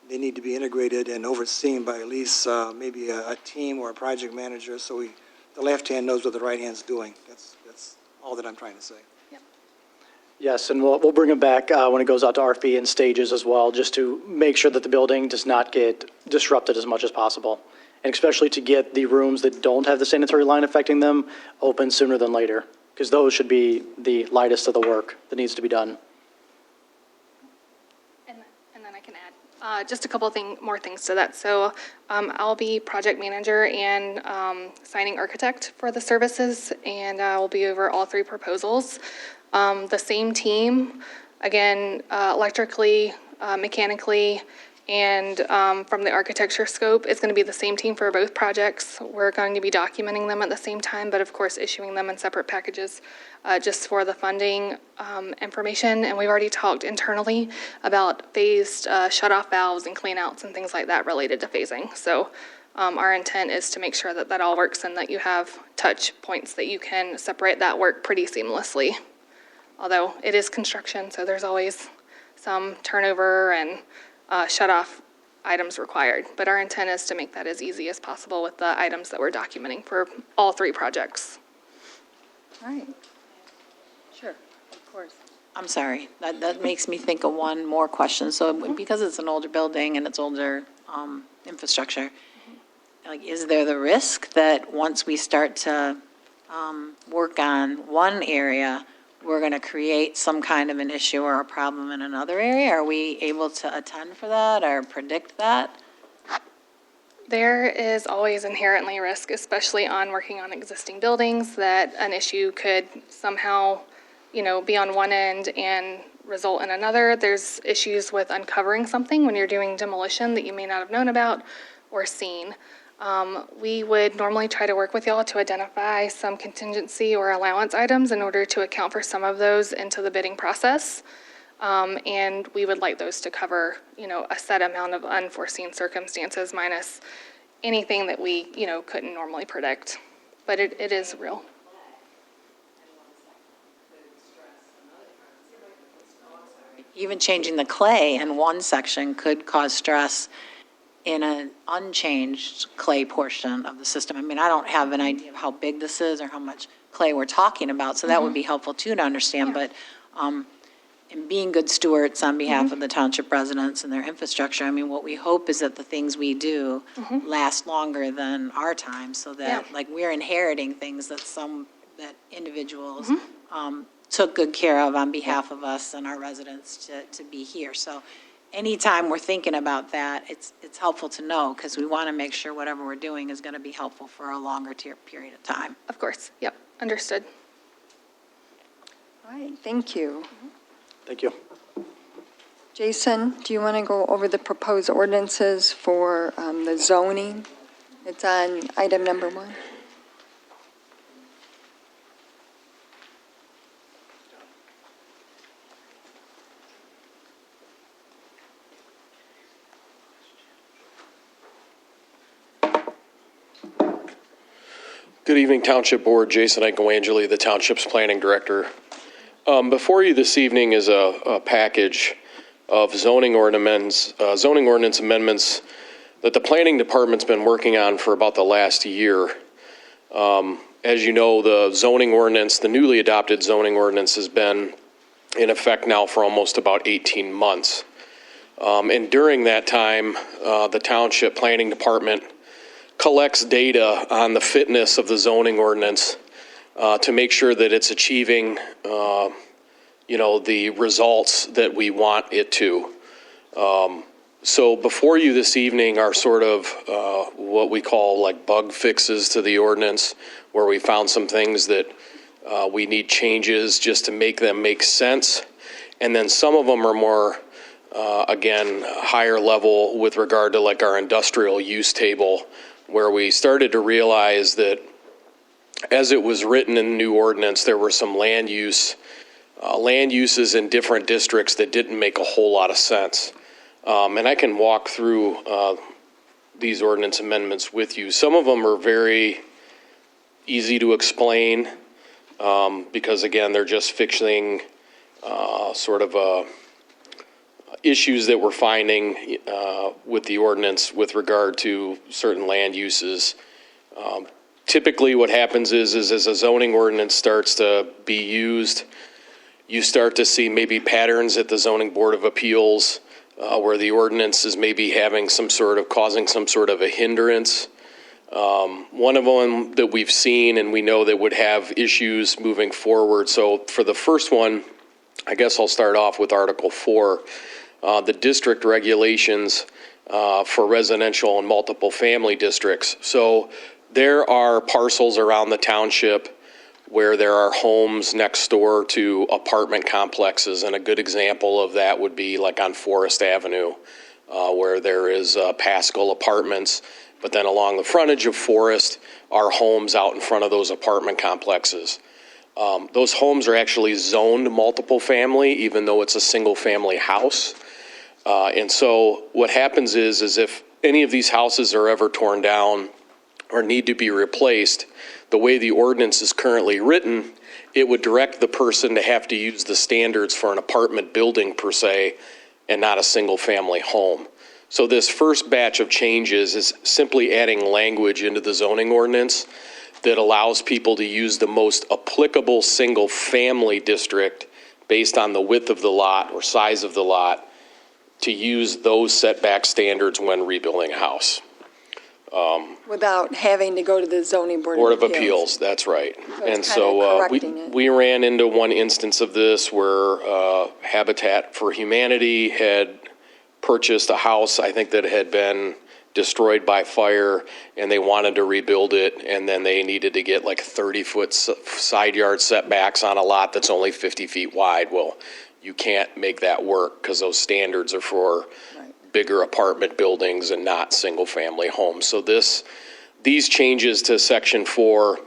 they need to be integrated and overseen by at least maybe a team or a project manager, so the left hand knows what the right hand's doing. That's all that I'm trying to say. Yes, and we'll bring it back when it goes out to RFP in stages as well, just to make sure that the building does not get disrupted as much as possible. And especially to get the rooms that don't have the sanitary line affecting them open sooner than later, because those should be the lightest of the work that needs to be done. And then I can add just a couple more things to that. So I'll be project manager and signing architect for the services, and I'll be over all 3 proposals. The same team, again, electrically, mechanically, and from the architecture scope, it's going to be the same team for both projects. We're going to be documenting them at the same time, but of course issuing them in separate packages just for the funding information. And we've already talked internally about phased shut-off valves and cleanouts and things like that related to phasing. So our intent is to make sure that that all works and that you have touch points that you can separate that work pretty seamlessly. Although it is construction, so there's always some turnover and shut-off items required. But our intent is to make that as easy as possible with the items that we're documenting for all 3 projects. All right. Sure, of course. I'm sorry, that makes me think of one more question. So because it's an older building and it's older infrastructure, like, is there the risk that once we start to work on one area, we're going to create some kind of an issue or a problem in another area? Are we able to attend for that or predict that? There is always inherently risk, especially on working on existing buildings, that an issue could somehow, be on one end and result in another. There's issues with uncovering something when you're doing demolition that you may not have known about or seen. We would normally try to work with y'all to identify some contingency or allowance items in order to account for some of those into the bidding process. And we would like those to cover, a set amount of unforeseen circumstances minus anything that we, couldn't normally predict. But it is real. Even changing the clay in one section could cause stress in an unchanged clay portion of the system. I mean, I don't have an idea of how big this is or how much clay we're talking about, so that would be helpful too to understand. But in being good stewards on behalf of the township residents and their infrastructure, I mean, what we hope is that the things we do last longer than our time, so that like we're inheriting things that individuals took good care of on behalf of us and our residents to be here. So anytime we're thinking about that, it's helpful to know, because we want to make sure whatever we're doing is going to be helpful for a longer period of time. Of course. Yep. Understood. All right, thank you. Thank you. Jason, do you want to go over the proposed ordinances for the zoning? It's on item number 1. Good evening, Township Board. Jason Icoangeli, the Township's Planning Director. Before you this evening is a package of zoning ordinance amendments that the Planning Department's been working on for about the last year. As you know, the zoning ordinance, the newly adopted zoning ordinance, has been in effect now for almost about 18 months. And during that time, the Township Planning Department collects data on the fitness of the zoning ordinance to make sure that it's achieving, the results that we want it to. So before you this evening are sort of what we call like bug fixes to the ordinance, where we found some things that we need changes just to make them make sense. And then some of them are more, again, higher level with regard to like our industrial use table, where we started to realize that as it was written in the new ordinance, there were some land uses in different districts that didn't make a whole lot of sense. And I can walk through these ordinance amendments with you. Some of them are very easy to explain because, again, they're just fixing sort of issues that we're finding with the ordinance with regard to certain land uses. Typically what happens is as a zoning ordinance starts to be used, you start to see maybe patterns at the Zoning Board of Appeals where the ordinance is maybe having causing some sort of a hindrance. One of them that we've seen and we know that would have issues moving forward. So for the first one, I guess I'll start off with Article 4, the district regulations for residential and multiple family districts. So there are parcels around the township where there are homes next door to apartment complexes, and a good example of that would be like on Forest Avenue, where there is Pascal Apartments, but then along the frontage of Forest are homes out in front of those apartment complexes. Those homes are actually zoned multiple family, even though it's a single family house. And so what happens is if any of these houses are ever torn down or need to be replaced, the way the ordinance is currently written, it would direct the person to have to use the standards for an apartment building per se, and not a single family home. So this first batch of changes is simply adding language into the zoning ordinance that allows people to use the most applicable single family district based on the width of the lot or size of the lot to use those setback standards when rebuilding a house. Without having to go to the zoning board Board of Appeals, that's right. And so we ran into one instance of this where Habitat for Humanity had purchased a house, I think that had been destroyed by fire, and they wanted to rebuild it, and then they needed to get like 30-foot side yard setbacks on a lot that's only 50 feet wide. Well, you can't make that work because those standards are for bigger apartment buildings and not single-family homes. So these changes to Section 4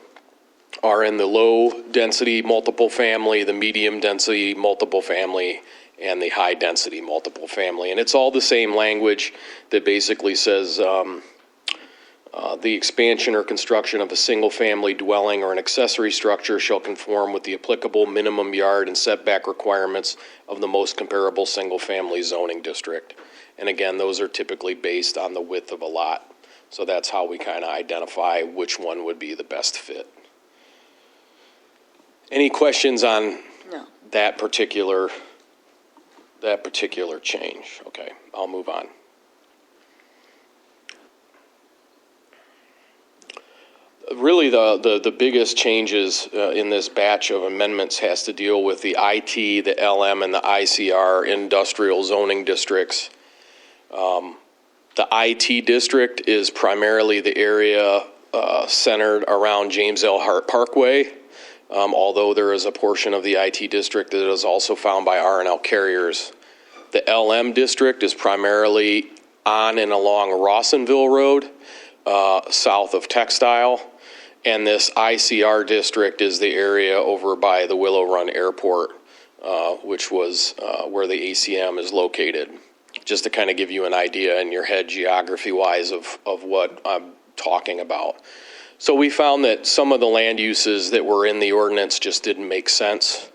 are in the low-density multiple family, the medium-density multiple family, and the high-density multiple family. And it's all the same language that basically says the expansion or construction of a single-family dwelling or an accessory structure shall conform with the applicable minimum yard and setback requirements of the most comparable single-family zoning district. And again, those are typically based on the width of a lot. So that's how we kind of identify which one would be the best fit. Any questions on that particular change? Okay, I'll move on. Really, the biggest changes in this batch of amendments has to deal with the IT, the LM, and the ICR industrial zoning districts. The IT district is primarily the area centered around James L. Hart Parkway, although there is a portion of the IT district that is also found by R&L carriers. The LM district is primarily on and along Rawsonville Road, south of Textile, and this ICR district is the area over by the Willow Run Airport, which was where the ACM is located. Just to kind of give you an idea in your head geography-wise of what I'm talking about. So we found that some of the land uses that were in the ordinance just didn't make sense.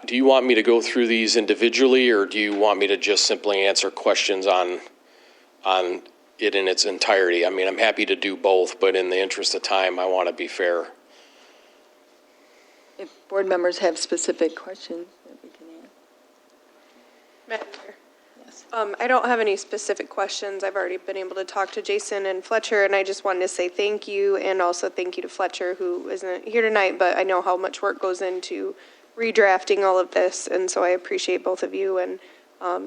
Do you want me to go through these individually, or do you want me to just simply answer questions on it in its entirety? I mean, I'm happy to do both, but in the interest of time, I want to be fair. If board members have specific questions that we can answer. Madam Chair. I don't have any specific questions. I've already been able to talk to Jason and Fletcher, and I just wanted to say thank you, and also thank you to Fletcher, who isn't here tonight, but I know how much work goes into redrafting all of this, and so I appreciate both of you and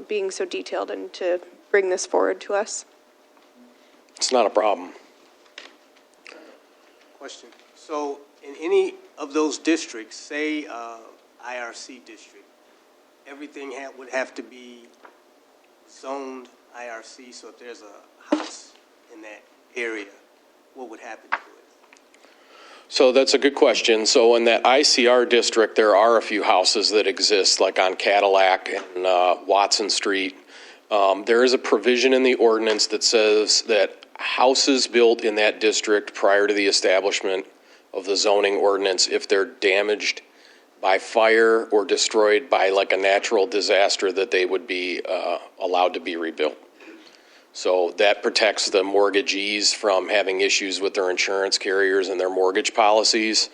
being so detailed and to bring this forward to us. It's not a problem. Question. So in any of those districts, say IRC district, everything would have to be zoned IRC, so if there's a house in that area, what would happen to it? So that's a good question. So in that ICR district, there are a few houses that exist, like on Cadillac and Watson Street. There is a provision in the ordinance that says that houses built in that district prior to the establishment of the zoning ordinance, if they're damaged by fire or destroyed by like a natural disaster, that they would be allowed to be rebuilt. So that protects the mortgagees from having issues with their insurance carriers and their mortgage policies.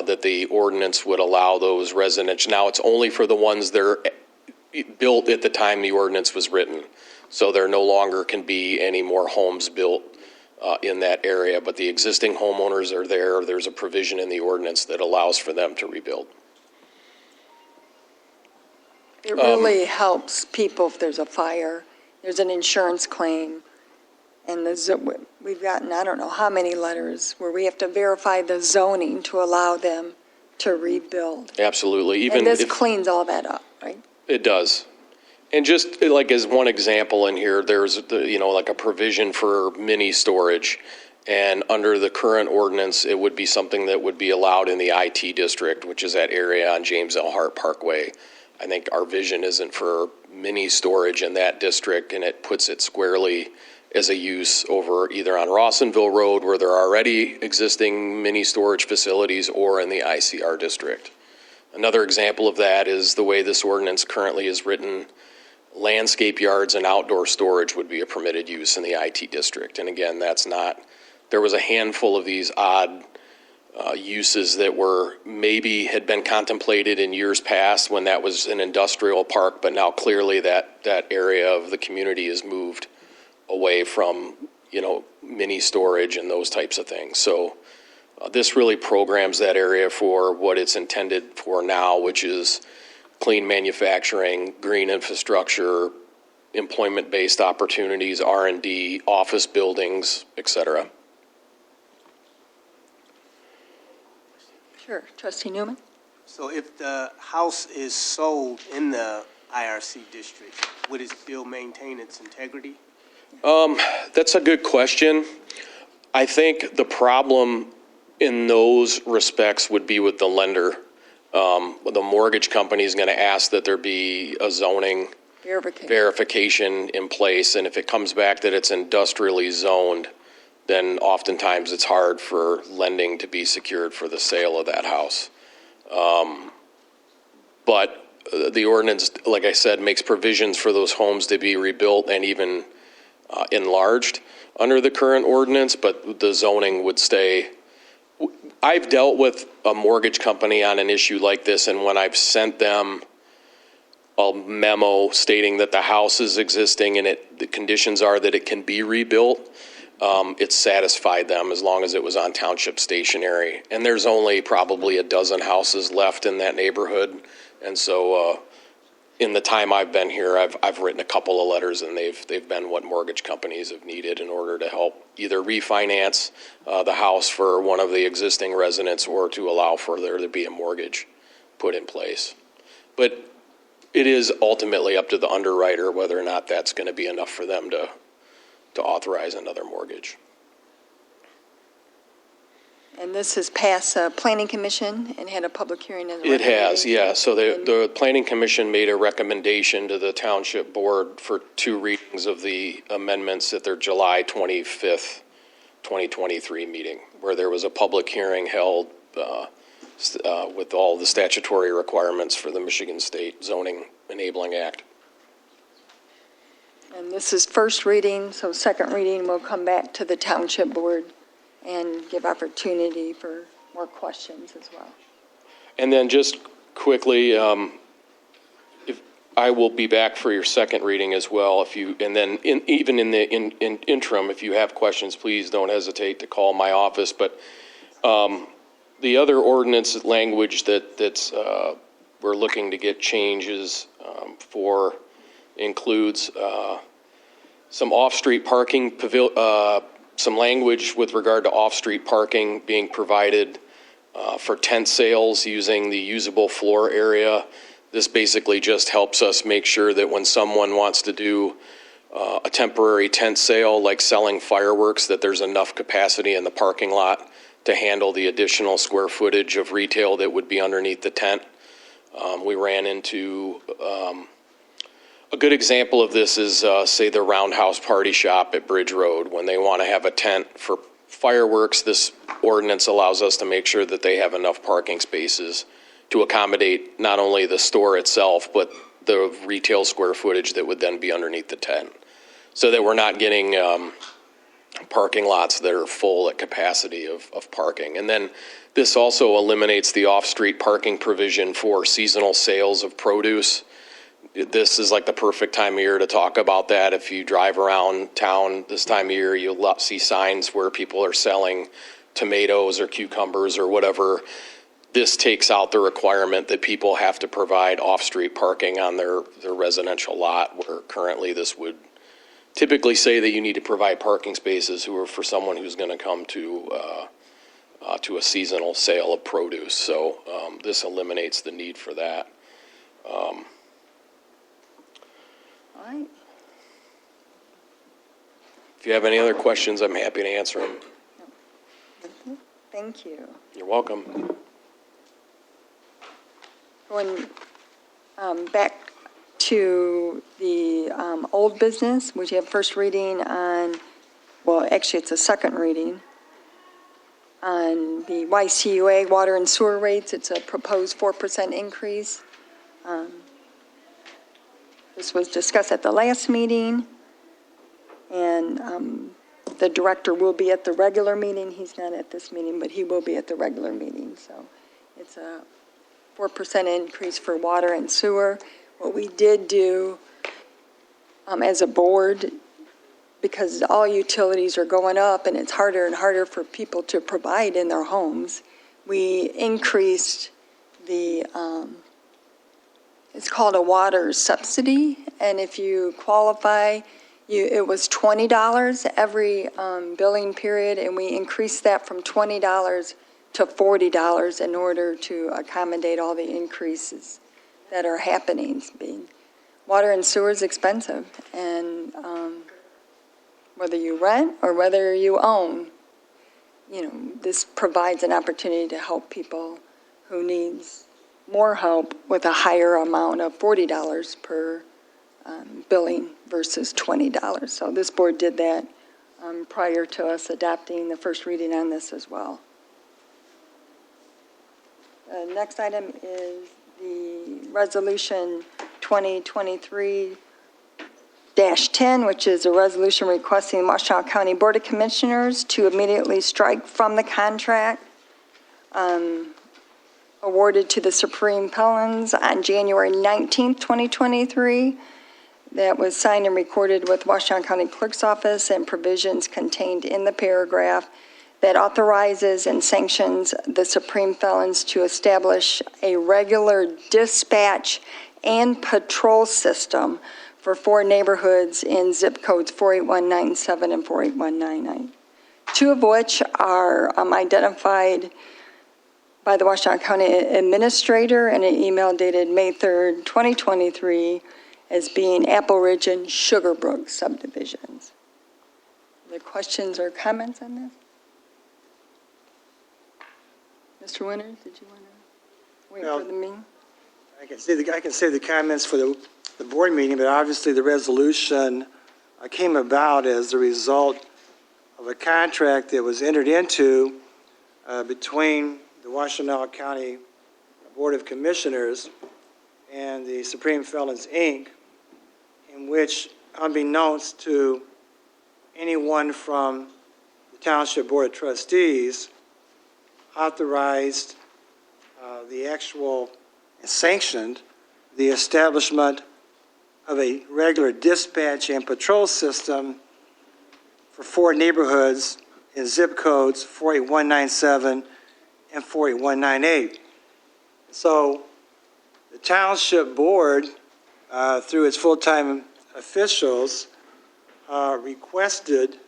that the ordinance would allow those residential. Now, it's only for the ones that are built at the time the ordinance was written. So there no longer can be any more homes built in that area, but the existing homeowners are there. There's a provision in the ordinance that allows for them to rebuild. It really helps people if there's a fire, there's an insurance claim, and we've gotten, I don't know how many letters where we have to verify the zoning to allow them to rebuild. Absolutely. And this cleans all that up, right? It does. And just like as one example in here, there's, like a provision for mini storage. And under the current ordinance, it would be something that would be allowed in the IT district, which is that area on James L. Hart Parkway. I think our vision isn't for mini storage in that district, and it puts it squarely as a use over either on Rawsonville Road, where there are already existing mini storage facilities, or in the ICR district. Another example of that is the way this ordinance currently is written. Landscape yards and outdoor storage would be a permitted use in the IT district. And again, that's not, there was a handful of these odd uses that were maybe had been contemplated in years past when that was an industrial park, but now clearly that area of the community is moved away from, mini storage and those types of things. So this really programs that area for what it's intended for now, which is clean manufacturing, green infrastructure, employment-based opportunities, R&D, office buildings, et cetera. Sure. Trustee Newman? So if the house is sold in the IRC district, would it still maintain its integrity? That's a good question. I think the problem in those respects would be with the lender. The mortgage company is going to ask that there be a zoning verification in place, and if it comes back that it's industrially zoned, then oftentimes it's hard for lending to be secured for the sale of that house. But the ordinance, like I said, makes provisions for those homes to be rebuilt and even enlarged under the current ordinance, but the zoning would stay. I've dealt with a mortgage company on an issue like this, and when I've sent them a memo stating that the house is existing and the conditions are that it can be rebuilt, it satisfied them as long as it was on township stationery. And there's only probably a dozen houses left in that neighborhood. And so in the time I've been here, I've written a couple of letters, and they've been what mortgage companies have needed in order to help either refinance the house for one of the existing residents or to allow for there to be a mortgage put in place. But it is ultimately up to the underwriter whether or not that's going to be enough for them to authorize another mortgage. And this has passed Planning Commission and had a public hearing in the It has, yeah. So the Planning Commission made a recommendation to the Township Board for 2 readings of the amendments at their July 25th, 2023 meeting, where there was a public hearing held with all the statutory requirements for the Michigan State Zoning Enabling Act. And this is first reading, so second reading will come back to the Township Board and give opportunity for more questions as well. And then just quickly, if I will be back for your second reading as well. And then even in the interim, if you have questions, please don't hesitate to call my office. But the other ordinance language that's we're looking to get changes for includes some off-street parking some language with regard to off-street parking being provided for tent sales using the usable floor area. This basically just helps us make sure that when someone wants to do a temporary tent sale, like selling fireworks, that there's enough capacity in the parking lot to handle the additional square footage of retail that would be underneath the tent. We ran into a good example of this is, say, the Roundhouse Party Shop at Bridge Road. When they want to have a tent for fireworks, this ordinance allows us to make sure that they have enough parking spaces to accommodate not only the store itself, but the retail square footage that would then be underneath the tent. So that we're not getting parking lots that are full at capacity of parking. And then this also eliminates the off-street parking provision for seasonal sales of produce. This is like the perfect time of year to talk about that. If you drive around town this time of year, you'll see signs where people are selling tomatoes or cucumbers or whatever. This takes out the requirement that people have to provide off-street parking on their residential lot, where currently this would typically say that you need to provide parking spaces for someone who's going to come to a seasonal sale of produce. So this eliminates the need for that. All right. If you have any other questions, I'm happy to answer them. Thank you. You're welcome. Going back to the old business, which you have first reading on, well, actually, it's a second reading on the YCUA water and sewer rates. It's a proposed 4% increase. This was discussed at the last meeting, and the director will be at the regular meeting. He's not at this meeting, but he will be at the regular meeting. So it's a 4% increase for water and sewer. What we did do as a board, because all utilities are going up and it's harder and harder for people to provide in their homes, we increased the, it's called a water subsidy. And if you qualify, it was $20 every billing period, and we increased that from $20 to $40 in order to accommodate all the increases that are happening. Water and sewer is expensive, and whether you rent or whether you own, this provides an opportunity to help people who needs more help with a higher amount of $40 per billing versus $20. So this board did that prior to us adopting the first reading on this as well. The next item is the Resolution 2023-10, which is a resolution requesting the Washtenaw County Board of Commissioners to immediately strike from the contract awarded to the Supreme Felons on January 19th, 2023. That was signed and recorded with Washtenaw County Clerk's Office, and provisions contained in the paragraph that authorizes and sanctions the Supreme Felons to establish a regular dispatch and patrol system for 4 neighborhoods in zip codes 48197 and 48198, 2 of which are identified by the Washtenaw County Administrator in an email dated May 3rd, 2023, as being Apple Ridge and Sugarbrook subdivisions. Are there questions or comments on this? Mr. Winters, did you want to wait for the meeting? I can say the comments for the board meeting, but obviously the resolution came about as a result of a contract that was entered into between the Washtenaw County Board of Commissioners and the Supreme Felons, Inc., in which, unbeknownst to anyone from the Township Board of Trustees, authorized the actual and sanctioned the establishment of a regular dispatch and patrol system for 4 neighborhoods in zip codes 48197 and 48198. So the Township Board, through its full-time officials, requested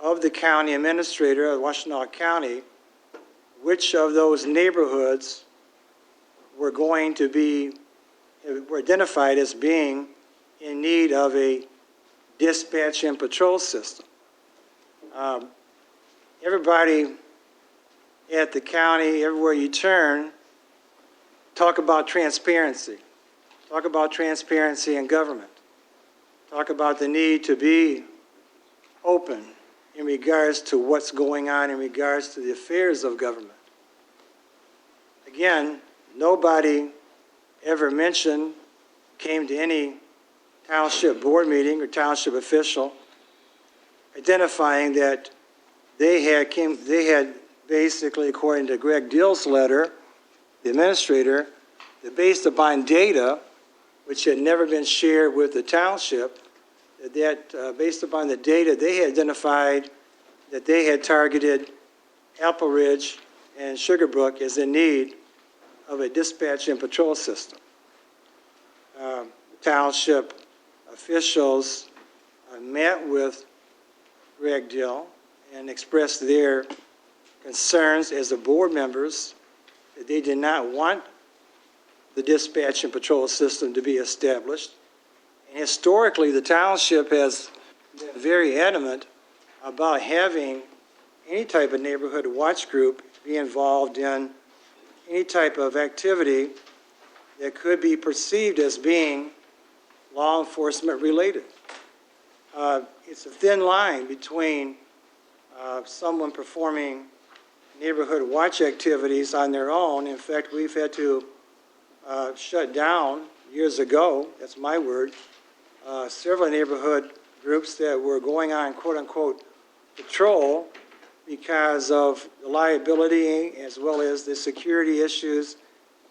of the County Administrator of Washtenaw County which of those neighborhoods were identified as being in need of a dispatch and patrol system. Everybody at the county, everywhere you turn, talk about transparency. Talk about transparency in government. Talk about the need to be open in regards to what's going on in regards to the affairs of government. Again, nobody ever came to any township board meeting or township official identifying that they had basically, according to Greg Dill's letter, the administrator, that based upon data, which had never been shared with the township, based upon the data, they had identified that they had targeted Apple Ridge and Sugarbrook as in need of a dispatch and patrol system. Township officials met with Greg Dill and expressed their concerns as the board members that they did not want the dispatch and patrol system to be established. And historically, the township has been very adamant about having any type of neighborhood watch group be involved in any type of activity that could be perceived as being law enforcement related. It's a thin line between someone performing neighborhood watch activities on their own. In fact, we've had to shut down years ago, that's my word, several neighborhood groups that were going on quote-unquote patrol because of the liability as well as the security issues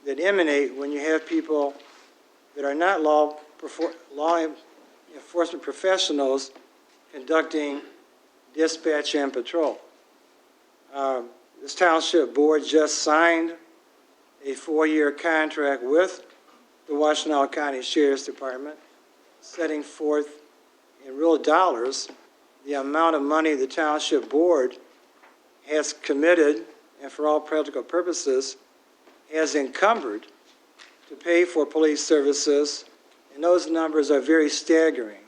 that emanate when you have people that are not law enforcement professionals conducting dispatch and patrol. This township board just signed a 4-year contract with the Washtenaw County Sheriff's Department, setting forth in real dollars the amount of money the township board has committed and for all practical purposes has encumbered to pay for police services, and those numbers are very staggering.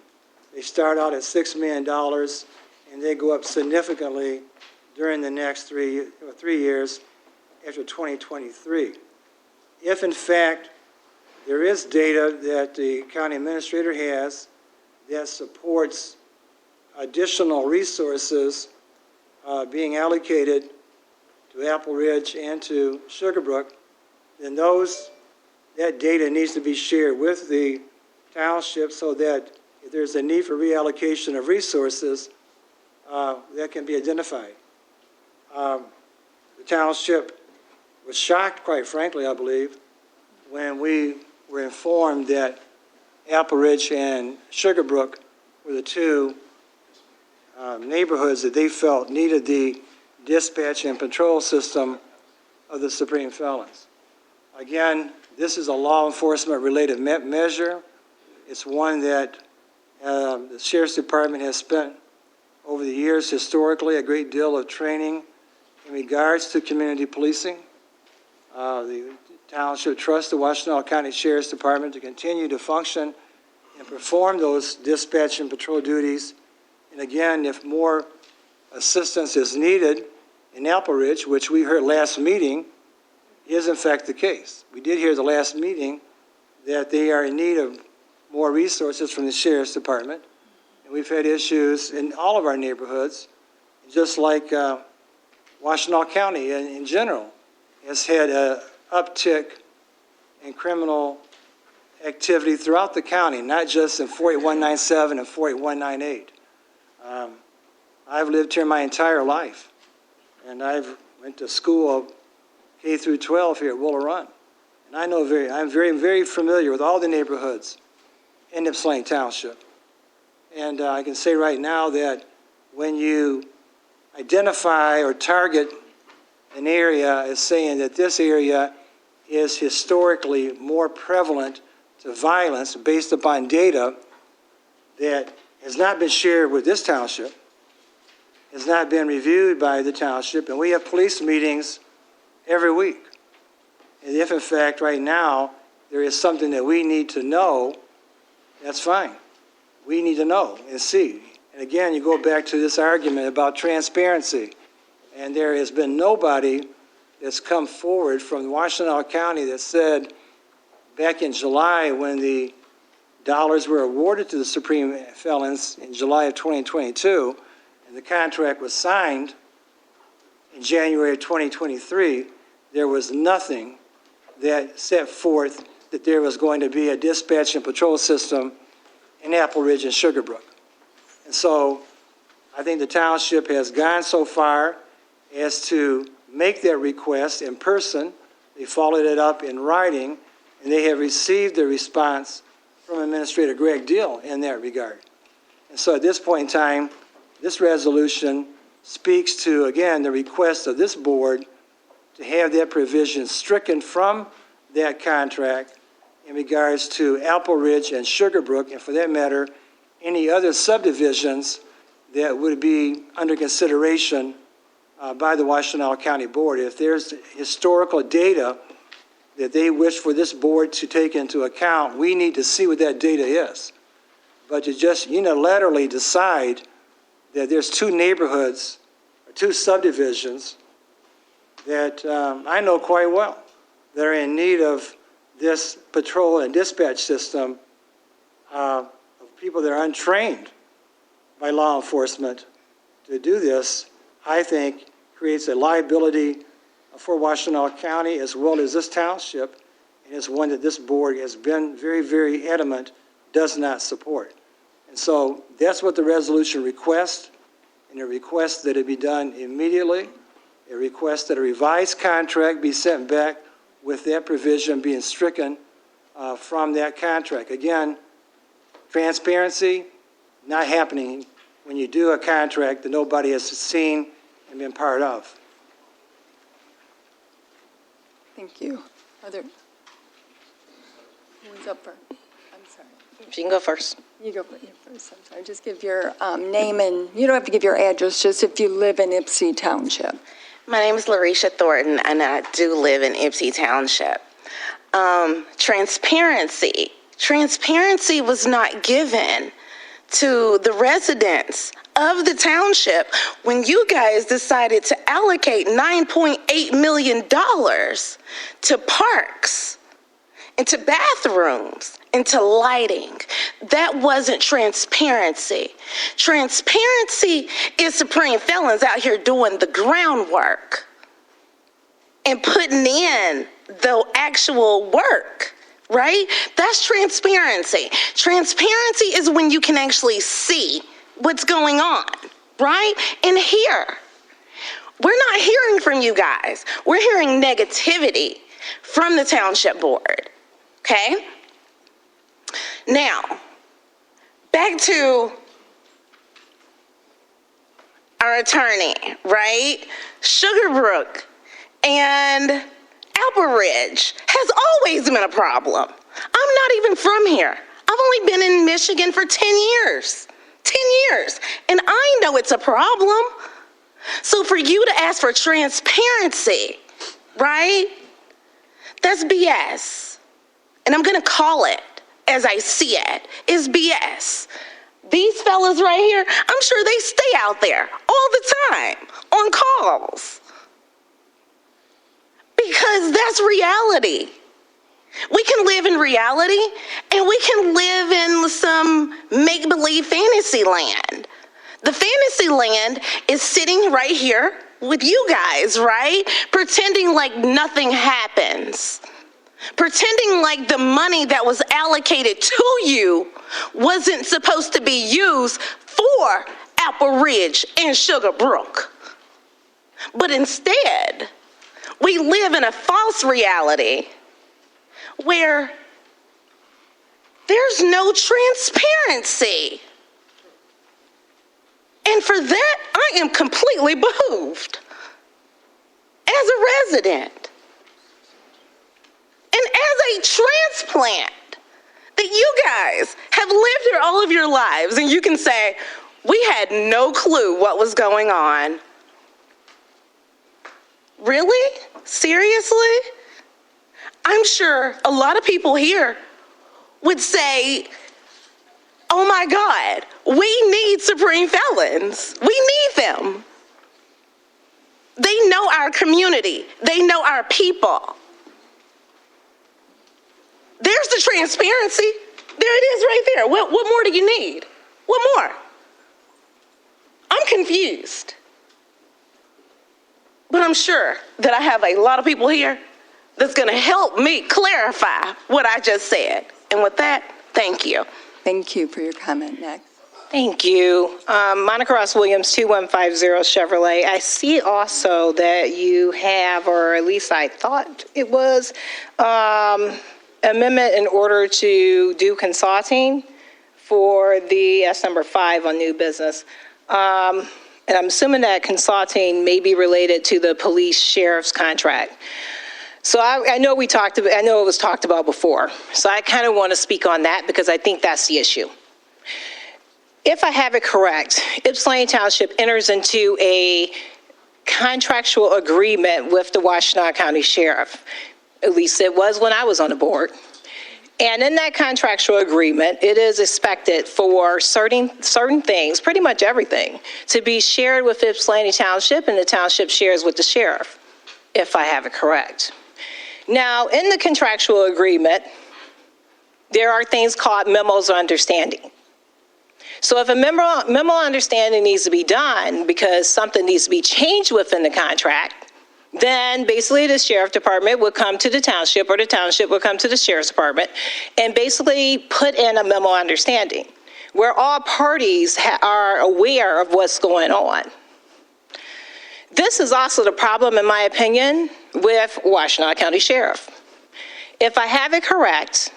They start out at $6 million and they go up significantly during the next 3 years after 2023. If in fact there is data that the county administrator has that supports additional resources being allocated to Apple Ridge and to Sugarbrook, then that data needs to be shared with the township so that if there's a need for reallocation of resources, that can be identified. The township was shocked, quite frankly, I believe, when we were informed that Apple Ridge and Sugarbrook were the two neighborhoods that they felt needed the dispatch and patrol system of the Supreme Felons. Again, this is a law enforcement related measure. It's one that the Sheriff's Department has spent over the years historically a great deal of training in regards to community policing. The township trusts the Washtenaw County Sheriff's Department to continue to function and perform those dispatch and patrol duties. And again, if more assistance is needed in Apple Ridge, which we heard last meeting, is in fact the case. We did hear the last meeting that they are in need of more resources from the Sheriff's Department. And we've had issues in all of our neighborhoods, just like Washtenaw County in general has had an uptick in criminal activity throughout the county, not just in 48197 and 48198. I've lived here my entire life, and I've went to school K through 12 here at Willow Run. And I'm very familiar with all the neighborhoods in Ypsilanti Township. And I can say right now that when you identify or target an area as saying that this area is historically more prevalent to violence based upon data that has not been shared with this township, has not been reviewed by the township, and we have police meetings every week. And if in fact right now there is something that we need to know, that's fine. We need to know and see. And again, you go back to this argument about transparency, and there has been nobody that's come forward from Washtenaw County that said back in July when the dollars were awarded to the Supreme Felons in July of 2022, and the contract was signed in January of 2023, there was nothing that set forth that there was going to be a dispatch and patrol system in Apple Ridge and Sugarbrook. And so I think the township has gone so far as to make that request in person. They followed it up in writing, and they have received a response from Administrator Greg Deal in that regard. And so at this point in time, this resolution speaks to, again, the request of this board to have that provision stricken from that contract in regards to Apple Ridge and Sugar Brook, and for that matter, any other subdivisions that would be under consideration by the Washtenaw County Board. If there's historical data that they wish for this board to take into account, we need to see what that data is. But to just unilaterally decide that there's two neighborhoods, or two subdivisions that I know quite well that are in need of this patrol and dispatch system of people that are untrained by law enforcement to do this, I think creates a liability for Washtenaw County as well as this township, and is one that this board has been very, very adamant does not support. And so that's what the resolution requests, and it requests that it be done immediately. It requests that a revised contract be sent back with that provision being stricken from that contract. Again, transparency not happening when you do a contract that nobody has seen and been part of. Thank you. Are there, who's up first? I'm sorry. She can go first. You go first. I'm sorry. Just give your name, and you don't have to give your address, just if you live in Ypsilanti Township. My name is Larisha Thornton, and I do live in Ypsilanti Township. Transparency. Transparency was not given to the residents of the township when you guys decided to allocate $9.8 million to parks, into bathrooms, into lighting. That wasn't transparency. Transparency is supreme felons out here doing the groundwork and putting in the actual work, right? That's transparency. Transparency is when you can actually see what's going on, right? And here, we're not hearing from you guys. We're hearing negativity from the township board, okay? Now, back to our attorney, right? Sugarbrook and Apple Ridge has always been a problem. I'm not even from here. I've only been in Michigan for 10 years. 10 years. And I know it's a problem. So for you to ask for transparency, right? That's BS. And I'm going to call it as I see it, is BS. These fellas right here, I'm sure they stay out there all the time on calls. Because that's reality. We can live in reality, and we can live in some make-believe fantasy land. The fantasy land is sitting right here with you guys, right? Pretending like nothing happens. Pretending like the money that was allocated to you wasn't supposed to be used for Apple Ridge and Sugar Brook. But instead, we live in a false reality where there's no transparency. And for that, I am completely behooved as a resident. And as a transplant, that you guys have lived here all of your lives, and you can say, we had no clue what was going on. Really? Seriously? I'm sure a lot of people here would say, oh my God, we need supreme felons. We need them. They know our community. They know our people. There's the transparency. There it is right there. What more do you need? What more? I'm confused. But I'm sure that I have a lot of people here that's going to help me clarify what I just said. And with that, thank you. Thank you for your comment. Next. Thank you. Monica Ross Williams, 2150 Chevrolet. I see also that you have, or at least I thought it was, amendment in order to do consulting for that's number 5 on new business. And I'm assuming that consulting may be related to the police sheriff's contract. So I know I know it was talked about before. So I kind of want to speak on that because I think that's the issue. If I have it correct, Ypsilanti Township enters into a contractual agreement with the Washtenaw County Sheriff. At least it was when I was on the board. And in that contractual agreement, it is expected for certain things, pretty much everything, to be shared with Ypsilanti Township, and the township shares with the sheriff, if I have it correct. Now, in the contractual agreement, there are things called memos of understanding. So if a memo of understanding needs to be done because something needs to be changed within the contract, then basically the sheriff department would come to the township, or the township would come to the sheriff's department and basically put in a memo of understanding where all parties are aware of what's going on. This is also the problem, in my opinion, with Washtenaw County Sheriff. If I have it correct,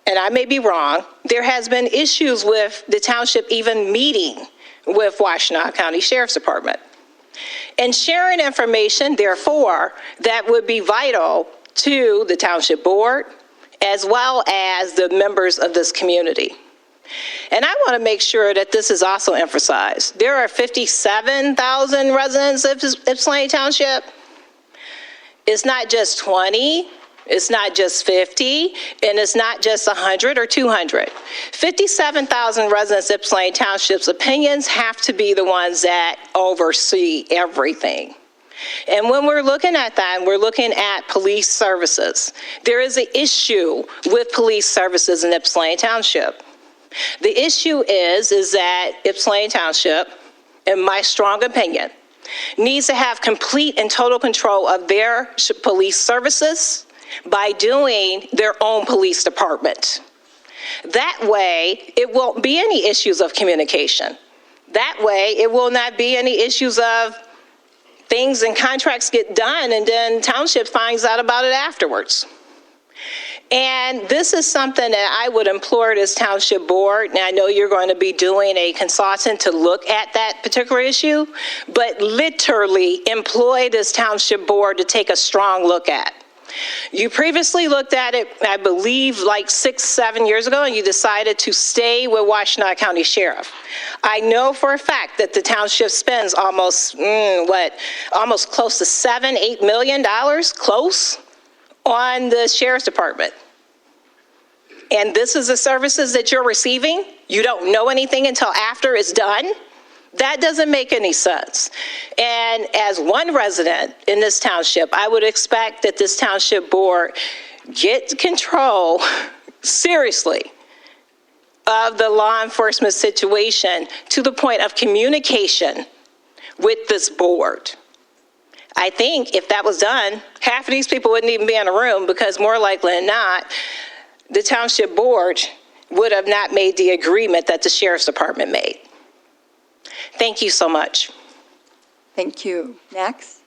and I may be wrong, there has been issues with the township even meeting with Washtenaw County Sheriff's Department. And sharing information, therefore, that would be vital to the township board as well as the members of this community. And I want to make sure that this is also emphasized. There are 57,000 residents of Ypsilanti Township. It's not just 20. It's not just 50, and it's not just 100 or 200. 57,000 residents of Ypsilanti Township's opinions have to be the ones that oversee everything. And when we're looking at that, and we're looking at police services, there is an issue with police services in Ypsilanti Township. The issue is that Ypsilanti Township, in my strong opinion, needs to have complete and total control of their police services by doing their own police department. That way, it won't be any issues of communication. That way, it will not be any issues of things and contracts get done and then township finds out about it afterwards. And this is something that I would implore this township board, and I know you're going to be doing a consultant to look at that particular issue, but literally employ this township board to take a strong look at. You previously looked at it, I believe, like 6-7 years ago, and you decided to stay with Washtenaw County Sheriff. I know for a fact that the township spends almost close to $7-8 million, close, on the sheriff's department. And this is the services that you're receiving? You don't know anything until after it's done? That doesn't make any sense. And as one resident in this township, I would expect that this township board get control, seriously, of the law enforcement situation to the point of communication with this board. I think if that was done, half of these people wouldn't even be in a room because more likely than not, the township board would have not made the agreement that the sheriff's department made. Thank you so much. Thank you. Next.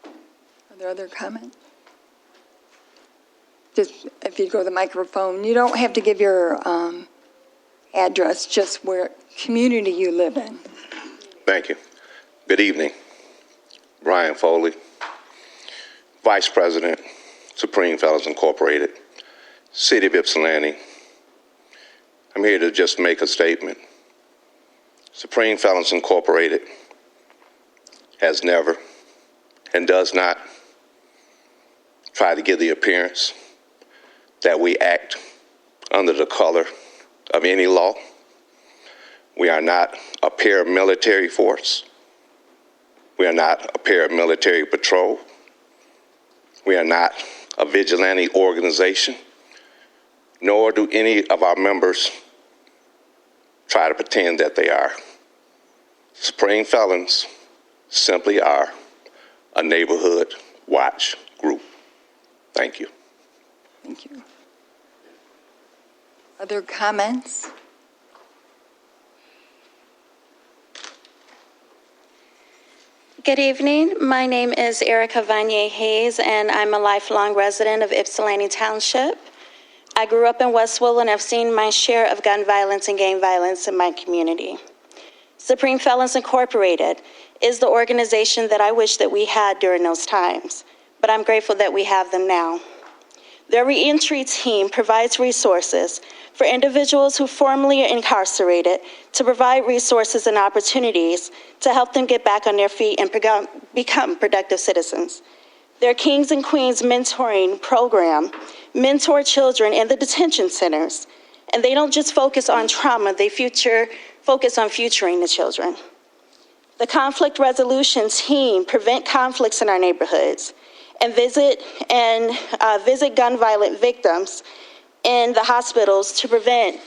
Are there other comments? Just if you go to the microphone, you don't have to give your address, just where community you live in. Thank you. Good evening. Brian Foley, Vice President, Supreme Fellows Incorporated, City of Ypsilanti. I'm here to just make a statement. Supreme Fellows Incorporated has never and does not try to give the appearance that we act under the color of any law. We are not a paramilitary force. We are not a paramilitary patrol. We are not a vigilante organization, nor do any of our members try to pretend that they are. Supreme Felons simply are a neighborhood watch group. Thank you. Thank you. Other comments? Good evening. My name is Erica Vanier Hayes, and I'm a lifelong resident of Ypsilanti Township. I grew up in Westwood, and I've seen my share of gun violence and gang violence in my community. Supreme Felons Incorporated is the organization that I wish that we had during those times, but I'm grateful that we have them now. Their reentry team provides resources for individuals who formerly are incarcerated to provide resources and opportunities to help them get back on their feet and become productive citizens. Their Kings and Queens mentoring program mentor children in the detention centers, and they don't just focus on trauma, they focus on futuring the children. The conflict resolution team prevent conflicts in our neighborhoods and visit gun violent victims in the hospitals to prevent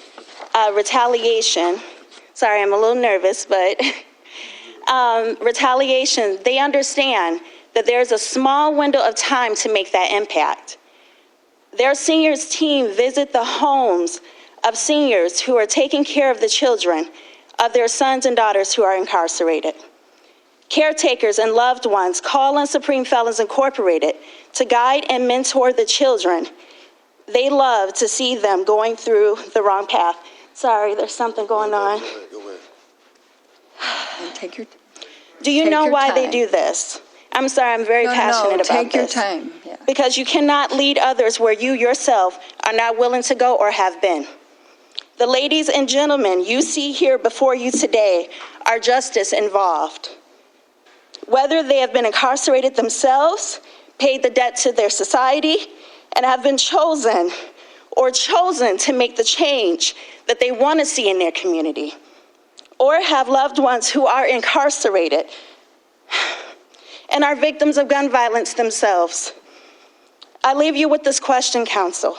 retaliation. Sorry, I'm a little nervous, but retaliation. They understand that there's a small window of time to make that impact. Their seniors team visit the homes of seniors who are taking care of the children of their sons and daughters who are incarcerated. Caretakers and loved ones call on Supreme Felons Incorporated to guide and mentor the children. They love to see them going through the wrong path. Sorry, there's something going on. Do you know why they do this? I'm sorry, I'm very passionate about this. Take your time. Yeah. Because you cannot lead others where you yourself are not willing to go or have been. The ladies and gentlemen you see here before you today are justice involved. Whether they have been incarcerated themselves, paid the debt to their society, and have been chosen to make the change that they want to see in their community, or have loved ones who are incarcerated and are victims of gun violence themselves. I leave you with this question, Council.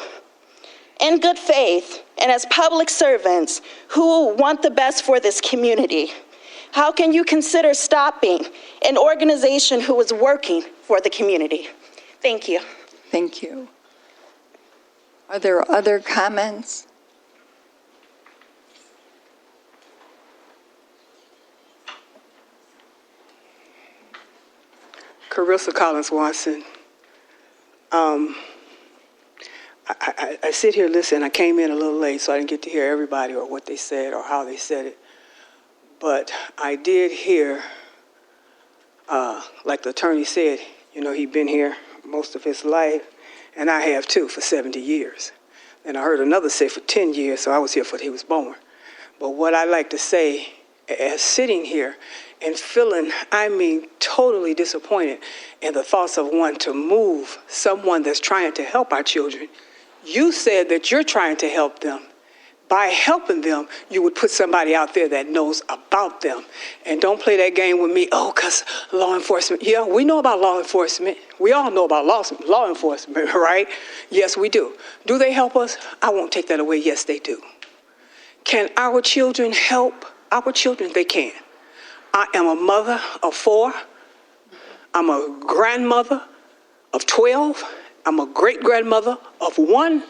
In good faith and as public servants who want the best for this community, how can you consider stopping an organization who is working for the community? Thank you. Thank you. Are there other comments? Carissa Collins-Watson. I sit here listening. I came in a little late, so I didn't get to hear everybody or what they said or how they said it. But I did hear, like the attorney said, he'd been here most of his life, and I have too, for 70 years. And I heard another say for 10 years, so I was here before he was born. But what I like to say, as sitting here and feeling, totally disappointed in the thoughts of wanting to move someone that's trying to help our children. You said that you're trying to help them. By helping them, you would put somebody out there that knows about them. And don't play that game with me, because law enforcement. Yeah, we know about law enforcement. We all know about law enforcement, right? Yes, we do. Do they help us? I won't take that away. Yes, they do. Can our children help our children? They can. I am a mother of 4. I'm a grandmother of 12. I'm a great-grandmother of 1.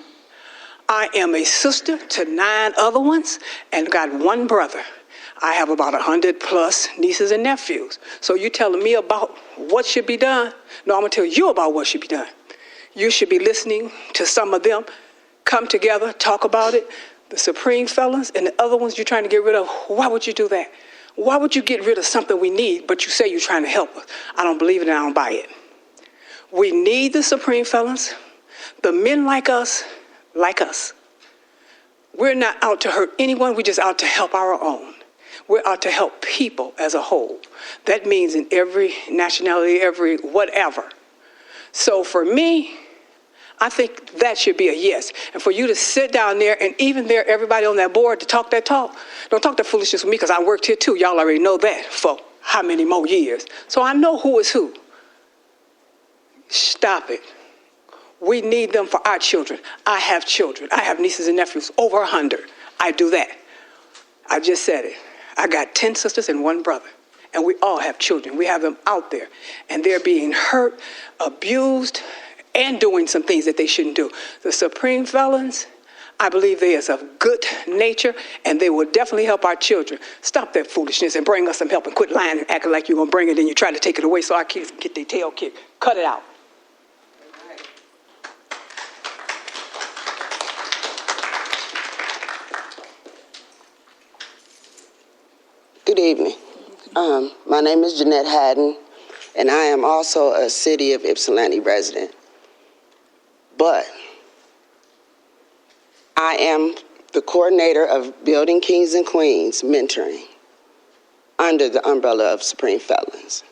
I am a sister to 9 other ones and got 1 brother. I have about 100+ nieces and nephews. So you telling me about what should be done? No, I'm going to tell you about what should be done. You should be listening to some of them, come together, talk about it. The Supreme Felons and the other ones you're trying to get rid of, why would you do that? Why would you get rid of something we need, but you say you're trying to help us? I don't believe it and I don't buy it. We need the Supreme Felons, the men like us. We're not out to hurt anyone, we're just out to help our own. We're out to help people as a whole. That means in every nationality, every whatever. So for me, I think that should be a yes. And for you to sit down there and even there, everybody on that board to talk that talk, don't talk that foolishness with me because I worked here too. Y'all already know that for how many more years. So I know who is who. Stop it. We need them for our children. I have children. I have nieces and nephews, over 100. I do that. I just said it. I got 10 sisters and 1 brother. And we all have children. We have them out there. And they're being hurt, abused, and doing some things that they shouldn't do. The Supreme Felons, I believe they is of good nature, and they will definitely help our children. Stop that foolishness and bring us some help and quit lying and acting like you're going to bring it and you try to take it away so our kids can get their tail kicked. Cut it out. Good evening. My name is Jeanette Haddon, and I am also a City of Ypsilanti resident. But I am the coordinator of Building Kings and Queens Mentoring under the umbrella of Supreme Felons.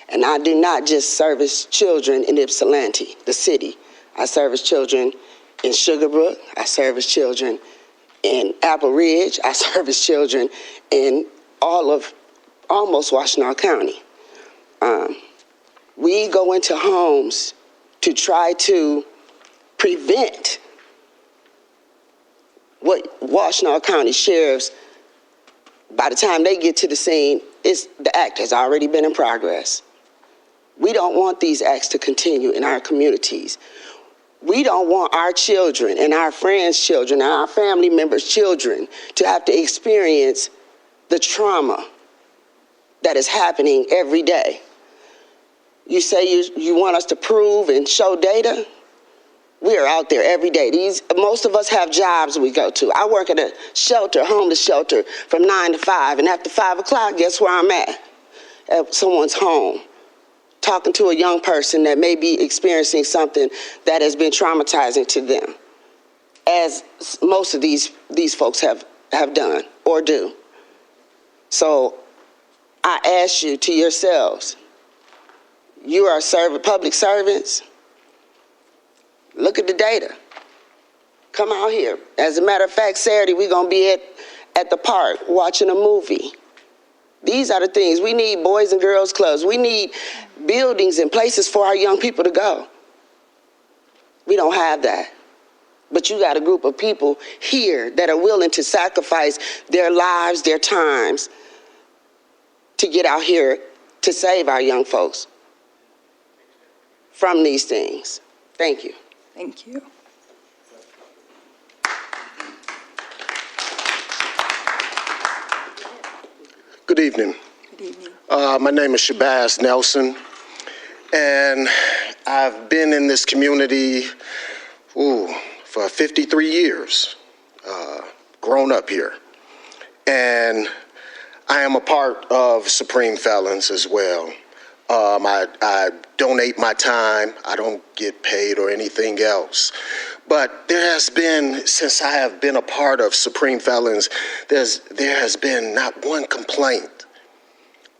And I do not just service children in Ypsilanti, the city. I service children in Sugarbrook. I service children in Apple Ridge. I service children in all of almost Washtenaw County. We go into homes to try to prevent what Washtenaw County sheriffs, by the time they get to the scene, the act has already been in progress. We don't want these acts to continue in our communities. We don't want our children and our friends' children and our family members' children to have to experience the trauma that is happening every day. You say you want us to prove and show data? We are out there every day. Most of us have jobs we go to. I work at a shelter, homeless shelter, from 9 to 5, and after 5 o'clock, guess where I'm at someone's home, talking to a young person that may be experiencing something that has been traumatizing to them, as most of these folks have done or do. So I ask you to yourselves, you are public servants. Look at the data. Come out here. As a matter of fact, Saturday we're going to be at the park watching a movie. These are the things. We need boys and girls clubs. We need buildings and places for our young people to go. We don't have that. But you got a group of people here that are willing to sacrifice their lives, their times, to get out here to save our young folks from these things. Thank you. Thank you. Good evening. Good evening. My name is Shabazz Nelson, and I've been in this community for 53 years, grown up here. And I am a part of Supreme Felons as well. I donate my time. I don't get paid or anything else. But there has been, since I have been a part of Supreme Felons, there has been not one complaint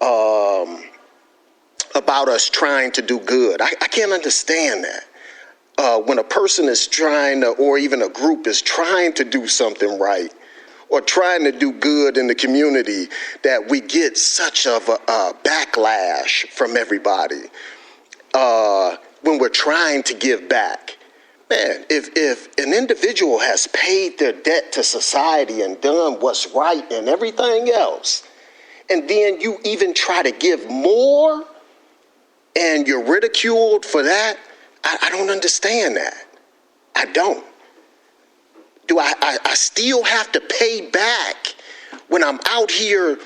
about us trying to do good. I can't understand that. When a person is trying to, or even a group is trying to do something right, or trying to do good in the community, that we get such of a backlash from everybody when we're trying to give back. Man, if an individual has paid their debt to society and done what's right and everything else, and then you even try to give more and you're ridiculed for that, I don't understand that. I don't. Do I still have to pay back when I'm out here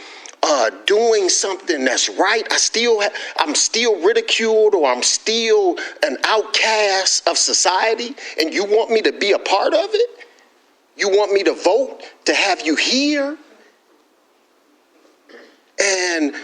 doing something that's right? I'm still ridiculed, or I'm still an outcast of society, and you want me to be a part of it? You want me to vote to have you here and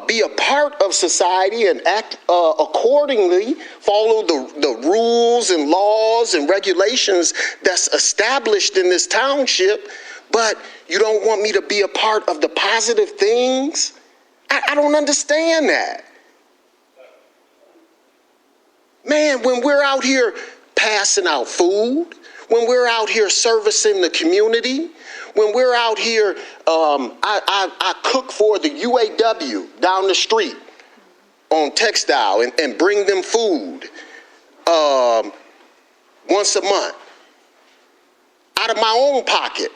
be a part of society and act accordingly, follow the rules and laws and regulations that's established in this township, but you don't want me to be a part of the positive things? I don't understand that. Man, when we're out here passing out food, when we're out here servicing the community, when we're out here, I cook for the UAW down the street on Textile and bring them food once a month out of my own pocket.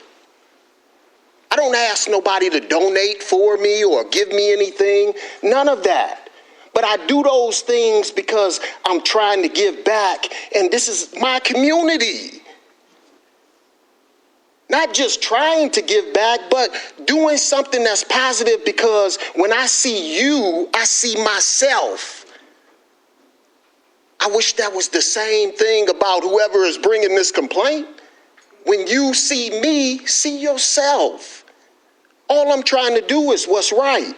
I don't ask nobody to donate for me or give me anything, none of that. But I do those things because I'm trying to give back, and this is my community. Not just trying to give back, but doing something that's positive, because when I see you, I see myself. I wish that was the same thing about whoever is bringing this complaint. When you see me, see yourself. All I'm trying to do is what's right.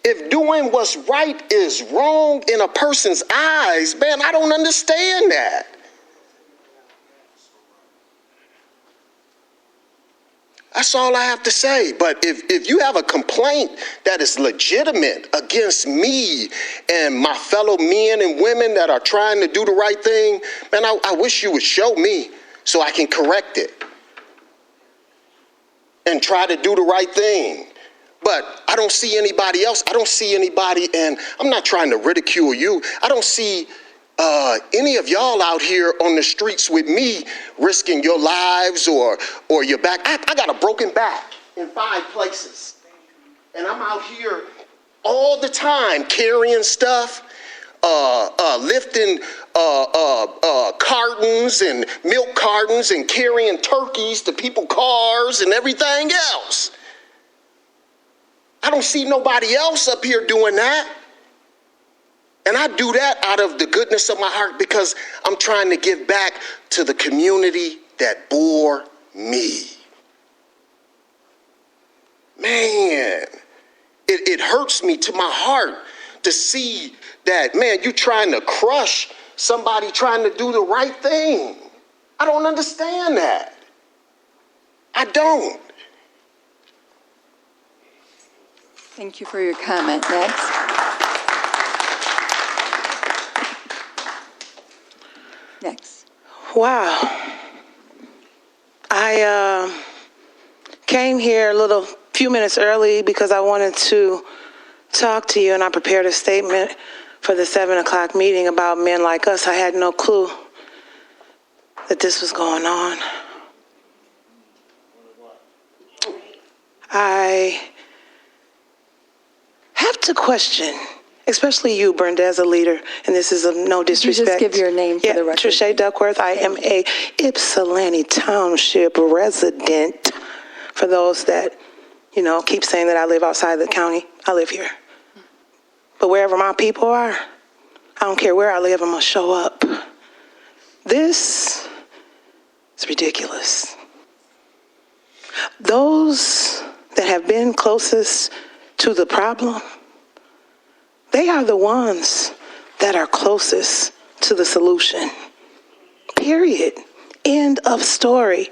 If doing what's right is wrong in a person's eyes, man, I don't understand that. That's all I have to say. But if you have a complaint that is legitimate against me and my fellow men and women that are trying to do the right thing, man, I wish you would show me so I can correct it and try to do the right thing. But I don't see anybody else. I don't see anybody, and I'm not trying to ridicule you. I don't see any of y'all out here on the streets with me risking your lives or your back. I got a broken back in 5 places. And I'm out here all the time carrying stuff, lifting cartons and milk cartons and carrying turkeys to people's cars and everything else. I don't see nobody else up here doing that. And I do that out of the goodness of my heart because I'm trying to give back to the community that bore me. Man, it hurts me to my heart to see that, man, you trying to crush somebody trying to do the right thing. I don't understand that. I don't. Thank you for your comment. Next. Next. Wow. I came here a few minutes early because I wanted to talk to you, and I prepared a statement for the 7 o'clock meeting about men like us. I had no clue that this was going on. I have to question, especially you, Brenda, as a leader, and this is of no disrespect. Could you just give your name for the record? Trisha Duckworth. I am a Ypsilanti Township resident. For those that, keep saying that I live outside the county, I live here. But wherever my people are, I don't care where I live, I'm going to show up. This is ridiculous. Those that have been closest to the problem, they are the ones that are closest to the solution. Period. End of story.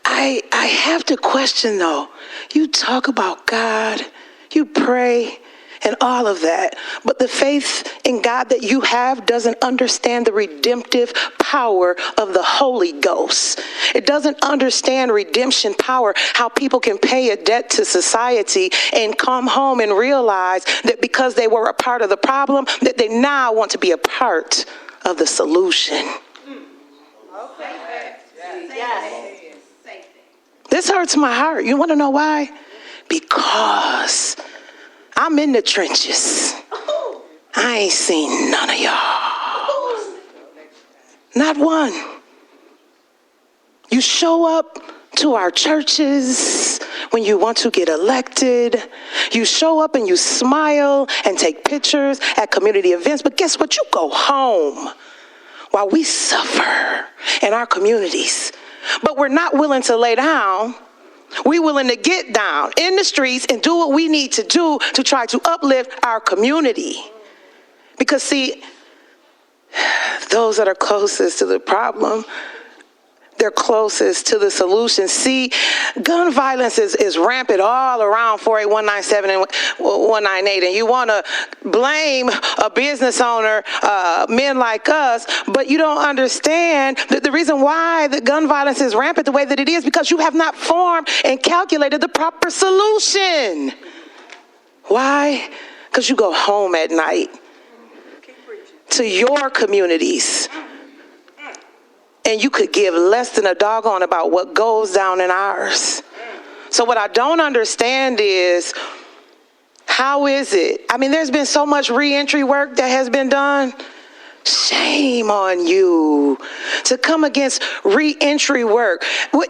I have to question, though. You talk about God, you pray, and all of that, but the faith in God that you have doesn't understand the redemptive power of the Holy Ghost. It doesn't understand redemption power, how people can pay a debt to society and come home and realize that because they were a part of the problem, that they now want to be a part of the solution. This hurts my heart. You want to know why? Because I'm in the trenches. I ain't seen none of y'all. Not one. You show up to our churches when you want to get elected. You show up and you smile and take pictures at community events. But guess what? You go home while we suffer in our communities. But we're not willing to lay down. We're willing to get down in the streets and do what we need to do to try to uplift our community. Because, see, those that are closest to the problem, they're closest to the solution. See, gun violence is rampant all around 48197 and 198. And you want to blame a business owner, men like us, but you don't understand that the reason why the gun violence is rampant the way that it is because you have not formed and calculated the proper solution. Why? Because you go home at night to your communities. And you could give less than a doggone about what goes down in ours. So what I don't understand is, how is it? I mean, there's been so much reentry work that has been done. Shame on you to come against reentry work. Let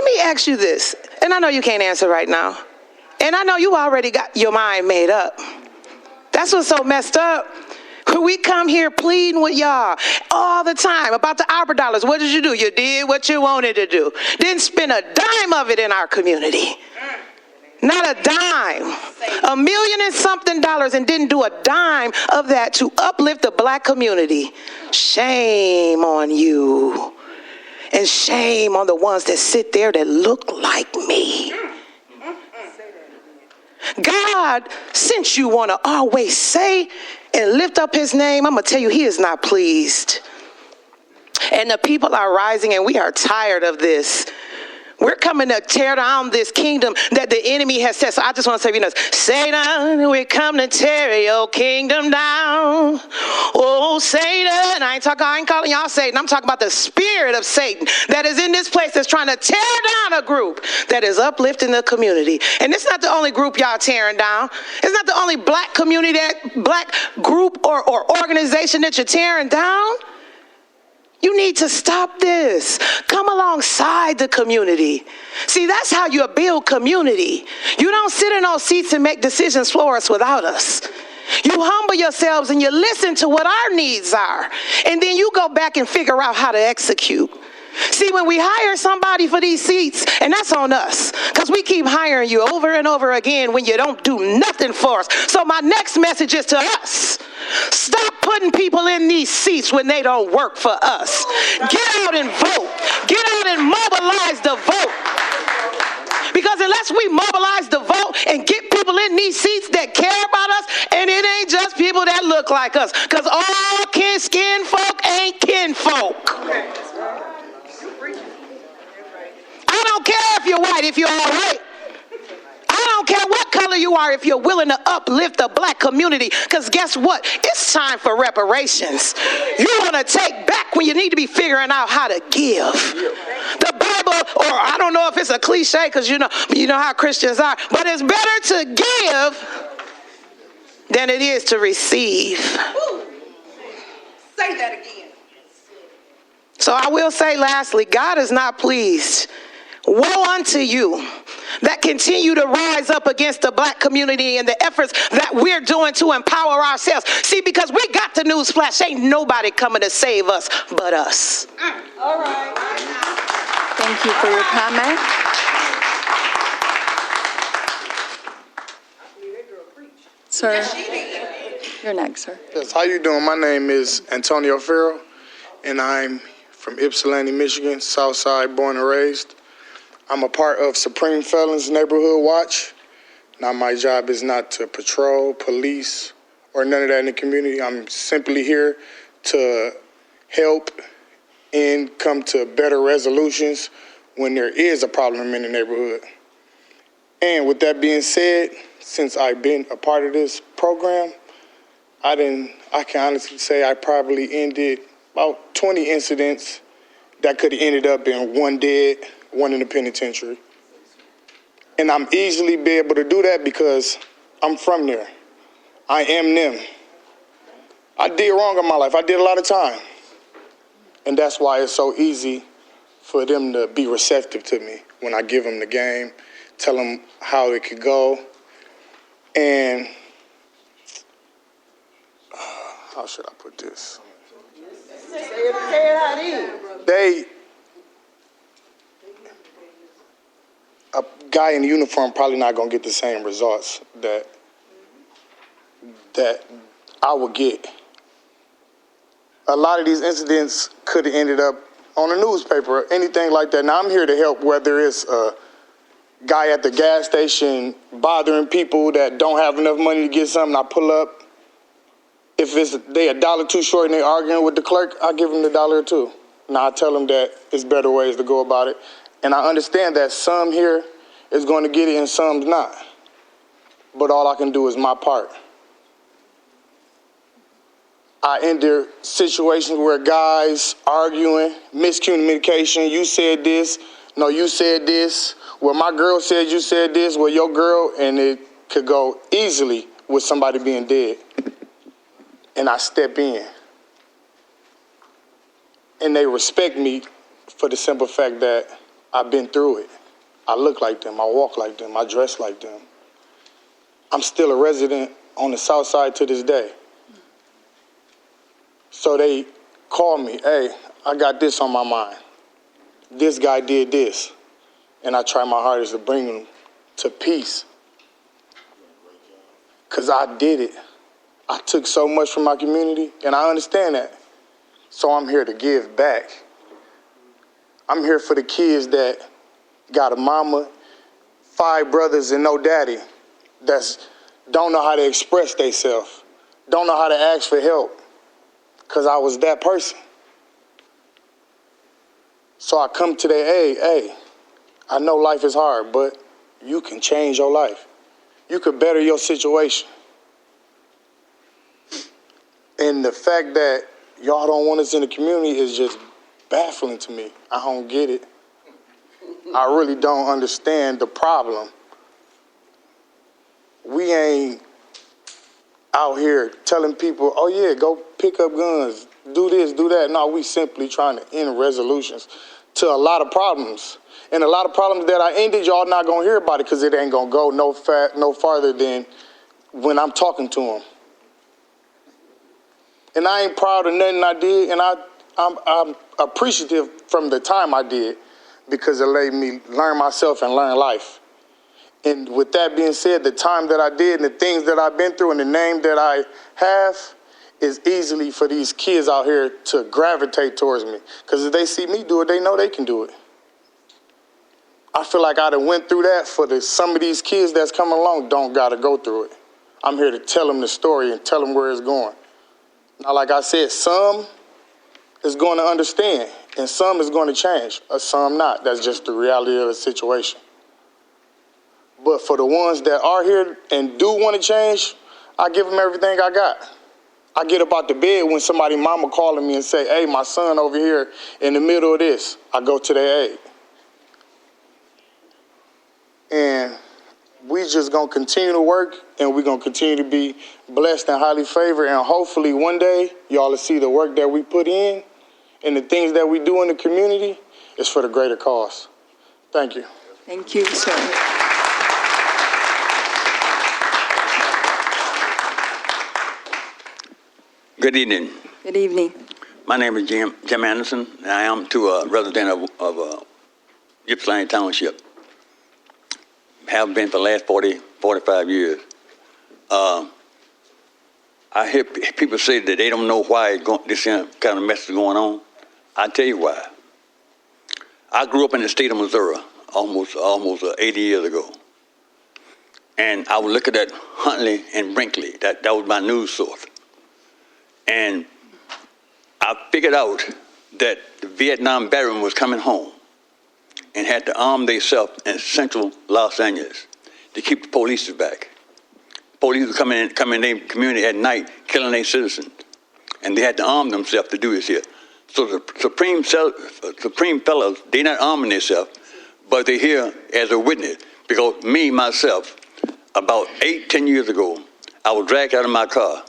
me ask you this, and I know you can't answer right now, and I know you already got your mind made up. That's what's so messed up. We come here pleading with y'all all the time about the ARPA dollars. What did you do? You did what you wanted to do. Didn't spend a dime of it in our community. Not a dime. $1 million and something and didn't do a dime of that to uplift the black community. Shame on you. And shame on the ones that sit there that look like me. God, since you want to always say and lift up his name, I'm going to tell you, he is not pleased. And the people are rising, and we are tired of this. We're coming to tear down this kingdom that the enemy has set. So I just want to say, Satan, we come to tear your kingdom down. Oh, Satan. I ain't calling y'all Satan. I'm talking about the spirit of Satan that is in this place that's trying to tear down a group that is uplifting the community. And it's not the only group y'all tearing down. It's not the only black community, black group or organization that you're tearing down. You need to stop this. Come alongside the community. See, that's how you build community. You don't sit in those seats and make decisions for us without us. You humble yourselves and you listen to what our needs are. And then you go back and figure out how to execute. See, when we hire somebody for these seats, and that's on us, because we keep hiring you over and over again when you don't do nothing for us. So my next message is to us. Stop putting people in these seats when they don't work for us. Get out and vote. Get out and mobilize the vote. Because unless we mobilize the vote and get people in these seats that care about us, and it ain't just people that look like us, because all skin folk ain't kinfolk. I don't care if you're white, if you're all right. I don't care what color you are if you're willing to uplift the black community, because guess what? It's time for reparations. You want to take back when you need to be figuring out how to give. The Bible, or I don't know if it's a cliche, because you know how Christians are, but it's better to give than it is to receive. Say that again. So I will say lastly, God is not pleased. Woe unto you that continue to rise up against the black community and the efforts that we're doing to empower ourselves. See, because we got the news flash. Ain't nobody coming to save us but us. All right. Thank you for your comment. Sir, you're next, sir. Yes, how you doing? My name is Antonio Farrell, and I'm from Ypsilanti, Michigan, South Side, born and raised. I'm a part of Supreme Felons Neighborhood Watch. Now, my job is not to patrol, police, or none of that in the community. I'm simply here to help and come to better resolutions when there is a problem in the neighborhood. And with that being said, since I've been a part of this program, I can honestly say I probably ended about 20 incidents that could have ended up in one dead, one in the penitentiary. And I'm easily be able to do that because I'm from there. I am them. I did wrong in my life. I did a lot of time. And that's why it's so easy for them to be receptive to me when I give them the game, tell them how it could go. And how should I put this? A guy in uniform probably not gonna get the same results that I would get. A lot of these incidents could have ended up on a newspaper or anything like that. Now I'm here to help, whether it's a guy at the gas station bothering people that don't have enough money to get something, I pull up. If they $1 too short and they arguing with the clerk, I give them the $1 or $2. Now I tell them that it's better ways to go about it. And I understand that some here is going to get it and some's not. But all I can do is my part. I enter situations where guys arguing, miscommunication, you said this, no, you said this. Well, my girl said you said this, well, your girl, and it could go easily with somebody being dead. And I step in. and they respect me for the simple fact that I've been through it. I look like them, I walk like them, I dress like them. I'm still a resident on the south side to this day. So they call me, hey, I got this on my mind. This guy did this. And I try my hardest to bring them to peace. Because I did it. I took so much from my community, and I understand that. So I'm here to give back. I'm here for the kids that got a mama, 5 brothers, and no daddy that's don't know how to express themselves, don't know how to ask for help, because I was that person. So I come to their aid. Hey, I know life is hard, but you can change your life. You could better your situation. And the fact that y'all don't want us in the community is just baffling to me. I don't get it. I really don't understand the problem. We ain't out here telling people, oh yeah, go pick up guns, do this, do that. No, we simply trying to end resolutions to a lot of problems. And a lot of problems that I ended, y'all not gonna hear about it because it ain't gonna go no farther than when I'm talking to them. And I ain't proud of nothing I did, and I'm appreciative from the time I did because it made me learn myself and learn life. And with that being said, the time that I did and the things that I've been through and the name that I have is easily for these kids out here to gravitate towards me. Because if they see me do it, they know they can do it. I feel like I done went through that for some of these kids that's coming along don't got to go through it. I'm here to tell them the story and tell them where it's going. Now, like I said, some is going to understand and some is going to change, or some not. That's just the reality of the situation. But for the ones that are here and do want to change, I give them everything I got. I get up out the bed when somebody mama calling me and say, hey, my son over here in the middle of this. I go to their aid. And we just going to continue to work, and we're going to continue to be blessed and highly favored. And hopefully one day, y'all will see the work that we put in and the things that we do in the community is for the greater cause. Thank you. Thank you, sir. Good evening. Good evening. My name is Jim Anderson, and I am a resident of Ypsilanti Township. Have been for the last 45 years. I hear people say that they don't know why this kind of mess is going on. I tell you why. I grew up in the state of Missouri almost 80 years ago. And I would look at that Huntley and Brinkley. That was my news source. And I figured out that the Vietnam veteran was coming home and had to arm themselves in central Los Angeles to keep the police back. Police were coming in their community at night, killing their citizens. And they had to arm themselves to do this here. So the Supreme fellows, they're not arming themselves, but they're here as a witness. Because me, myself, about 10 years ago, I was dragged out of my car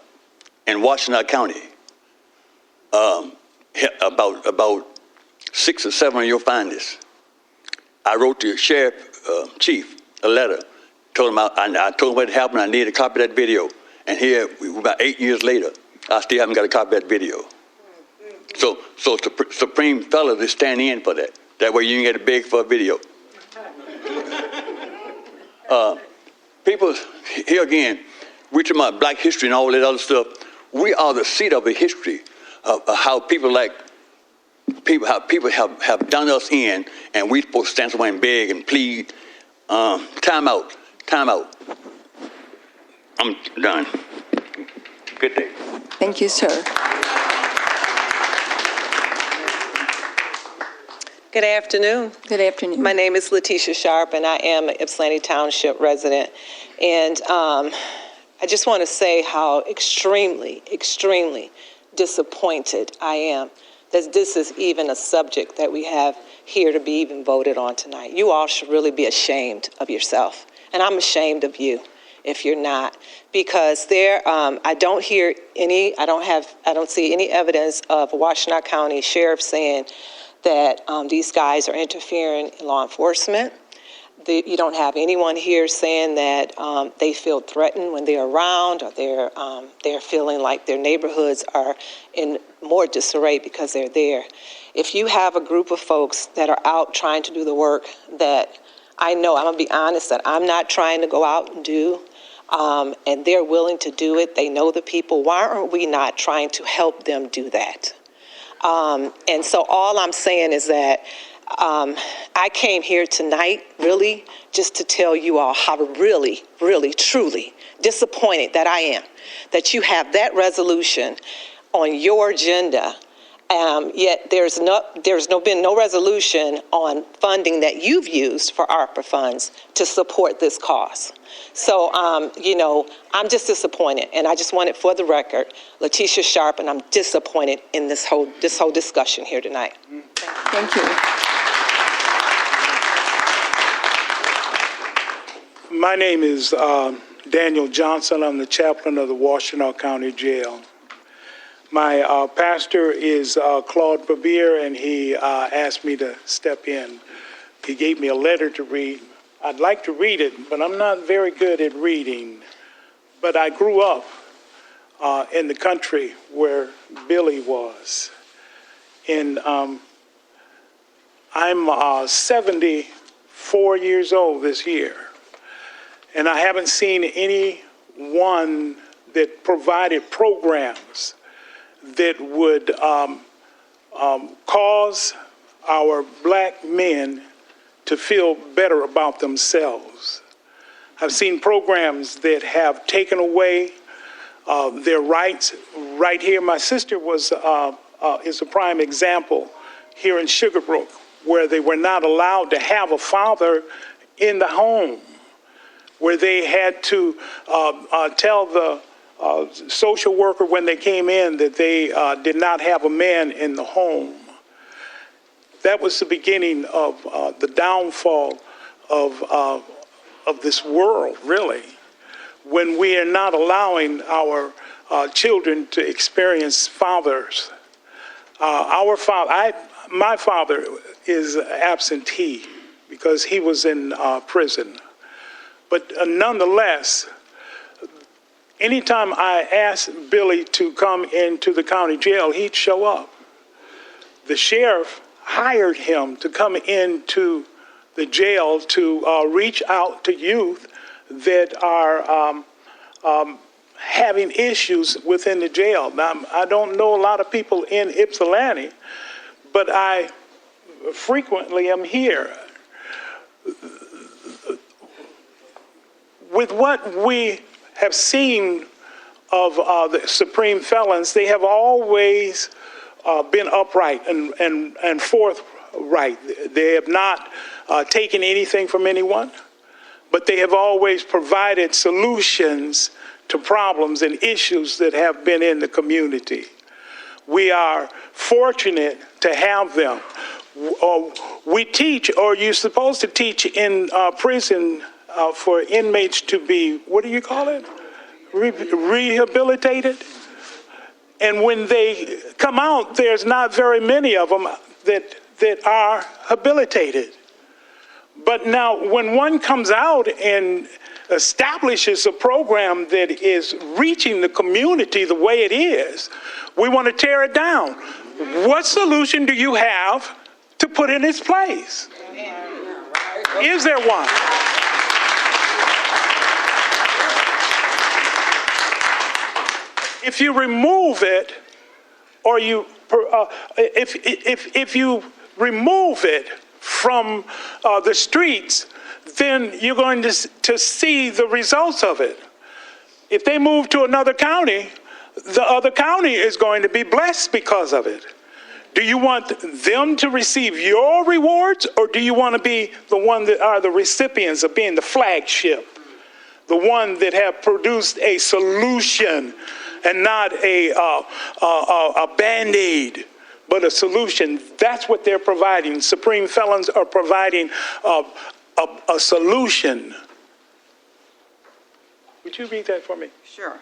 in Washington County. About 6 or 7 of you'll find this. I wrote the sheriff chief a letter. I told him what happened. I needed a copy of that video. And here, about 8 years later, I still haven't got a copy of that video. So Supreme fellas is standing in for that. That way you can get a beg for a video. People, here again, we're talking about black history and all that other stuff. We are the seat of the history of how people have done us in, and we're supposed to stand somewhere and beg and plead. Time out. I'm done. Good day. Thank you, sir. Good afternoon. Good afternoon. My name is Letitia Sharp, and I am an Ypsilanti Township resident. And I just want to say how extremely, extremely disappointed I am that this is even a subject that we have here to be even voted on tonight. You all should really be ashamed of yourself, and I'm ashamed of you. if you're not, because I don't hear any, I don't see any evidence of Washtenaw County Sheriff saying that these guys are interfering in law enforcement. You don't have anyone here saying that they feel threatened when they're around, or they're feeling like their neighborhoods are in more disarray because they're there. If you have a group of folks that are out trying to do the work that I know, I'm going to be honest, that I'm not trying to go out and do, and they're willing to do it, they know the people, why aren't we not trying to help them do that? And so all I'm saying is that I came here tonight really just to tell you all how really, really, truly disappointed that I am that you have that resolution on your agenda, yet there's been no resolution on funding that you've used for ARPA funds to support this cause. So, I'm just disappointed, and I just want it for the record, Letitia Sharp, and I'm disappointed in this whole discussion here tonight. Thank you. My name is Daniel Johnson. I'm the chaplain of the Washtenaw County Jail. My pastor is Claude Barbier, and he asked me to step in. He gave me a letter to read. I'd like to read it, but I'm not very good at reading. But I grew up in the country where Billy was. And I'm 74 years old this year. And I haven't seen anyone that provided programs that would cause our black men to feel better about themselves. I've seen programs that have taken away their rights. Right here, my sister is a prime example here in Sugarbrook, where they were not allowed to have a father in the home, where they had to tell the social worker when they came in that they did not have a man in the home. That was the beginning of the downfall of this world, really, when we are not allowing our children to experience fathers. My father is absentee because he was in prison. But nonetheless, anytime I asked Billy to come into the county jail, he'd show up. The sheriff hired him to come into the jail to reach out to youth that are having issues within the jail. Now, I don't know a lot of people in Ypsilanti, but I frequently am here. With what we have seen of the supreme felons, they have always been upright and forthright. They have not taken anything from anyone, but they have always provided solutions to problems and issues that have been in the community. We are fortunate to have them. We teach, or you're supposed to teach in prison for inmates to be, what do you call it? Rehabilitated. And when they come out, there's not very many of them that are habilitated. But now when one comes out and establishes a program that is reaching the community the way it is, we want to tear it down. What solution do you have to put in its place? Is there one? If you remove it, or if you remove it from the streets, then you're going to see the results of it. If they move to another county, the other county is going to be blessed because of it. Do you want them to receive your rewards, or do you want to be the one that are the recipients of being the flagship, the one that have produced a solution and not a Band-Aid, but a solution? That's what they're providing. Supreme felons are providing a solution. Would you read that for me? Sure.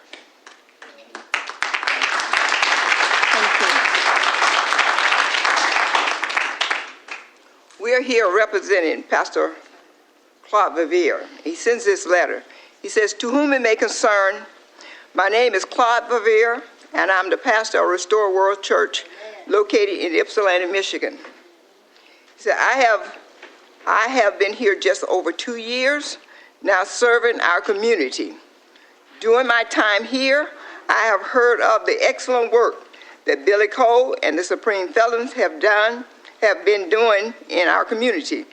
We are here representing Pastor Claude Vivier. He sends this letter. He says, "To whom it may concern, my name is Claude Vivier, and I'm the pastor of Restore World Church located in Ypsilanti, Michigan." He said, I have been here just over 2 years, now serving our community. During my time here, I have heard of the excellent work that Billy Cole and the Supreme Felons have been doing in our community.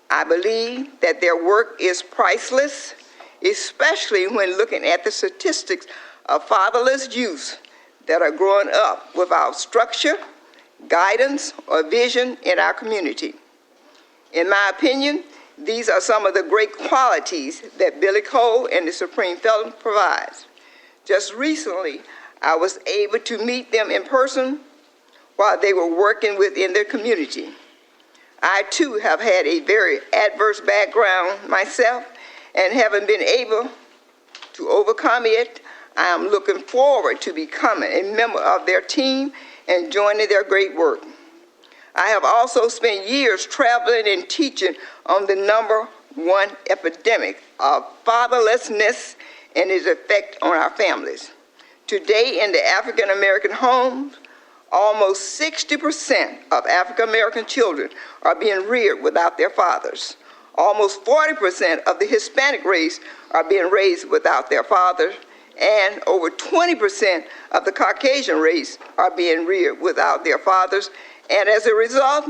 I believe that their work is priceless, especially when looking at the statistics of fatherless youth that are growing up without structure, guidance, or vision in our community. In my opinion, these are some of the great qualities that Billy Cole and the Supreme Felon provides. Just recently, I was able to meet them in person while they were working within their community. I too have had a very adverse background myself, and haven't been able to overcome it. I am looking forward to becoming a member of their team and joining their great work. I have also spent years traveling and teaching on the #1 epidemic of fatherlessness and its effect on our families. Today in the African American homes, almost 60% of African American children are being reared without their fathers. Almost 40% of the Hispanic race are being raised without their fathers, and over 20% of the Caucasian race are being reared without their fathers. And as a result,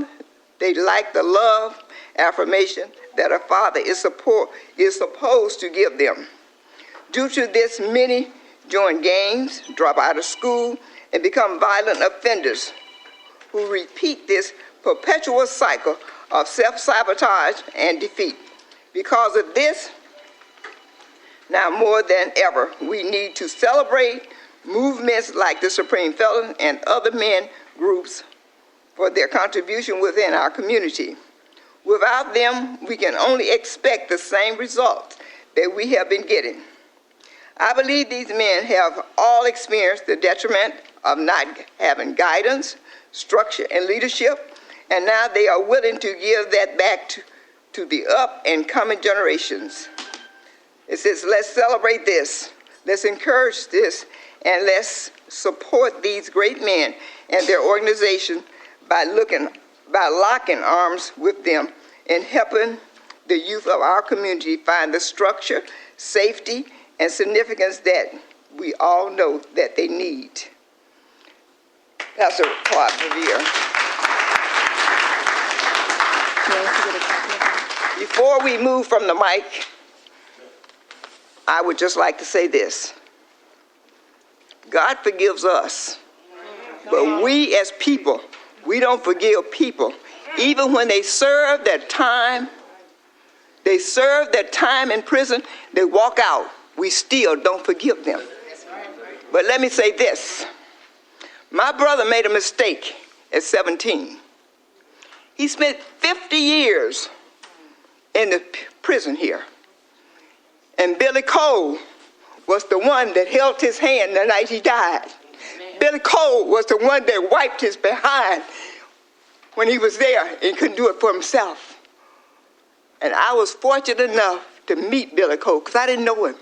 they lack the love, affirmation that a father is supposed to give them. Due to this, many join gangs, drop out of school, and become violent offenders who repeat this perpetual cycle of self-sabotage and defeat. Because of this, now more than ever, we need to celebrate movements like the Supreme Felon and other men groups for their contribution within our community. Without them, we can only expect the same results that we have been getting. I believe these men have all experienced the detriment of not having guidance, structure, and leadership, and now they are willing to give that back to the up and coming generations. It says, let's celebrate this, let's encourage this, and let's support these great men and their organization by locking arms with them and helping the youth of our community find the structure, safety, and significance that we all know that they need. Pastor Claude Vivier. Before we move from the mic, I would just like to say this. God forgives us, but we as people, we don't forgive people. Even when they serve their time in prison, they walk out, we still don't forgive them. But let me say this. My brother made a mistake at 17. He spent 50 years in the prison here. And Billy Cole was the one that held his hand the night he died. Billy Cole was the one that wiped his behind when he was there and couldn't do it for himself. And I was fortunate enough to meet Billy Cole because I didn't know him.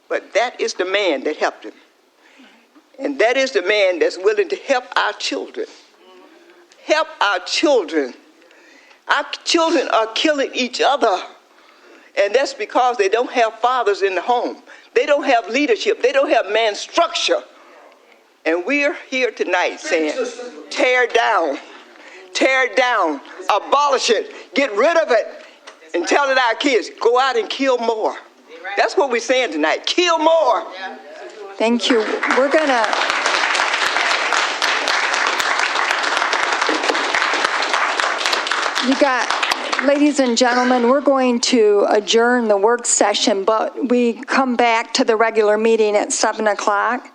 But that is the man that helped him. And that is the man that's willing to help our children. Help our children. Our children are killing each other. And that's because they don't have fathers in the home. They don't have leadership. They don't have man structure. And we're here tonight saying, tear down, abolish it, get rid of it, and telling our kids, go out and kill more. That's what we're saying tonight, kill more. Thank you. We're gonna, ladies and gentlemen, we're going to adjourn the work session, but we come back to the regular meeting at 7 o'clock.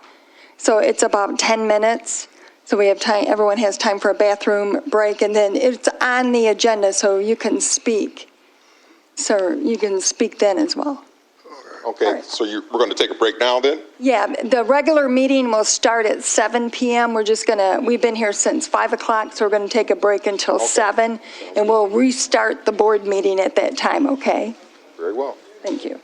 So it's about 10 minutes. So we have time, everyone has time for a bathroom break, and then it's on the agenda so you can speak. Sir, you can speak then as well. Okay, so we're going to take a break now then? Yeah, the regular meeting will start at 7 PM. We've been here since 5 o'clock, so we're going to take a break until 7, and we'll restart the board meeting at that time, okay? Very well. Thank you.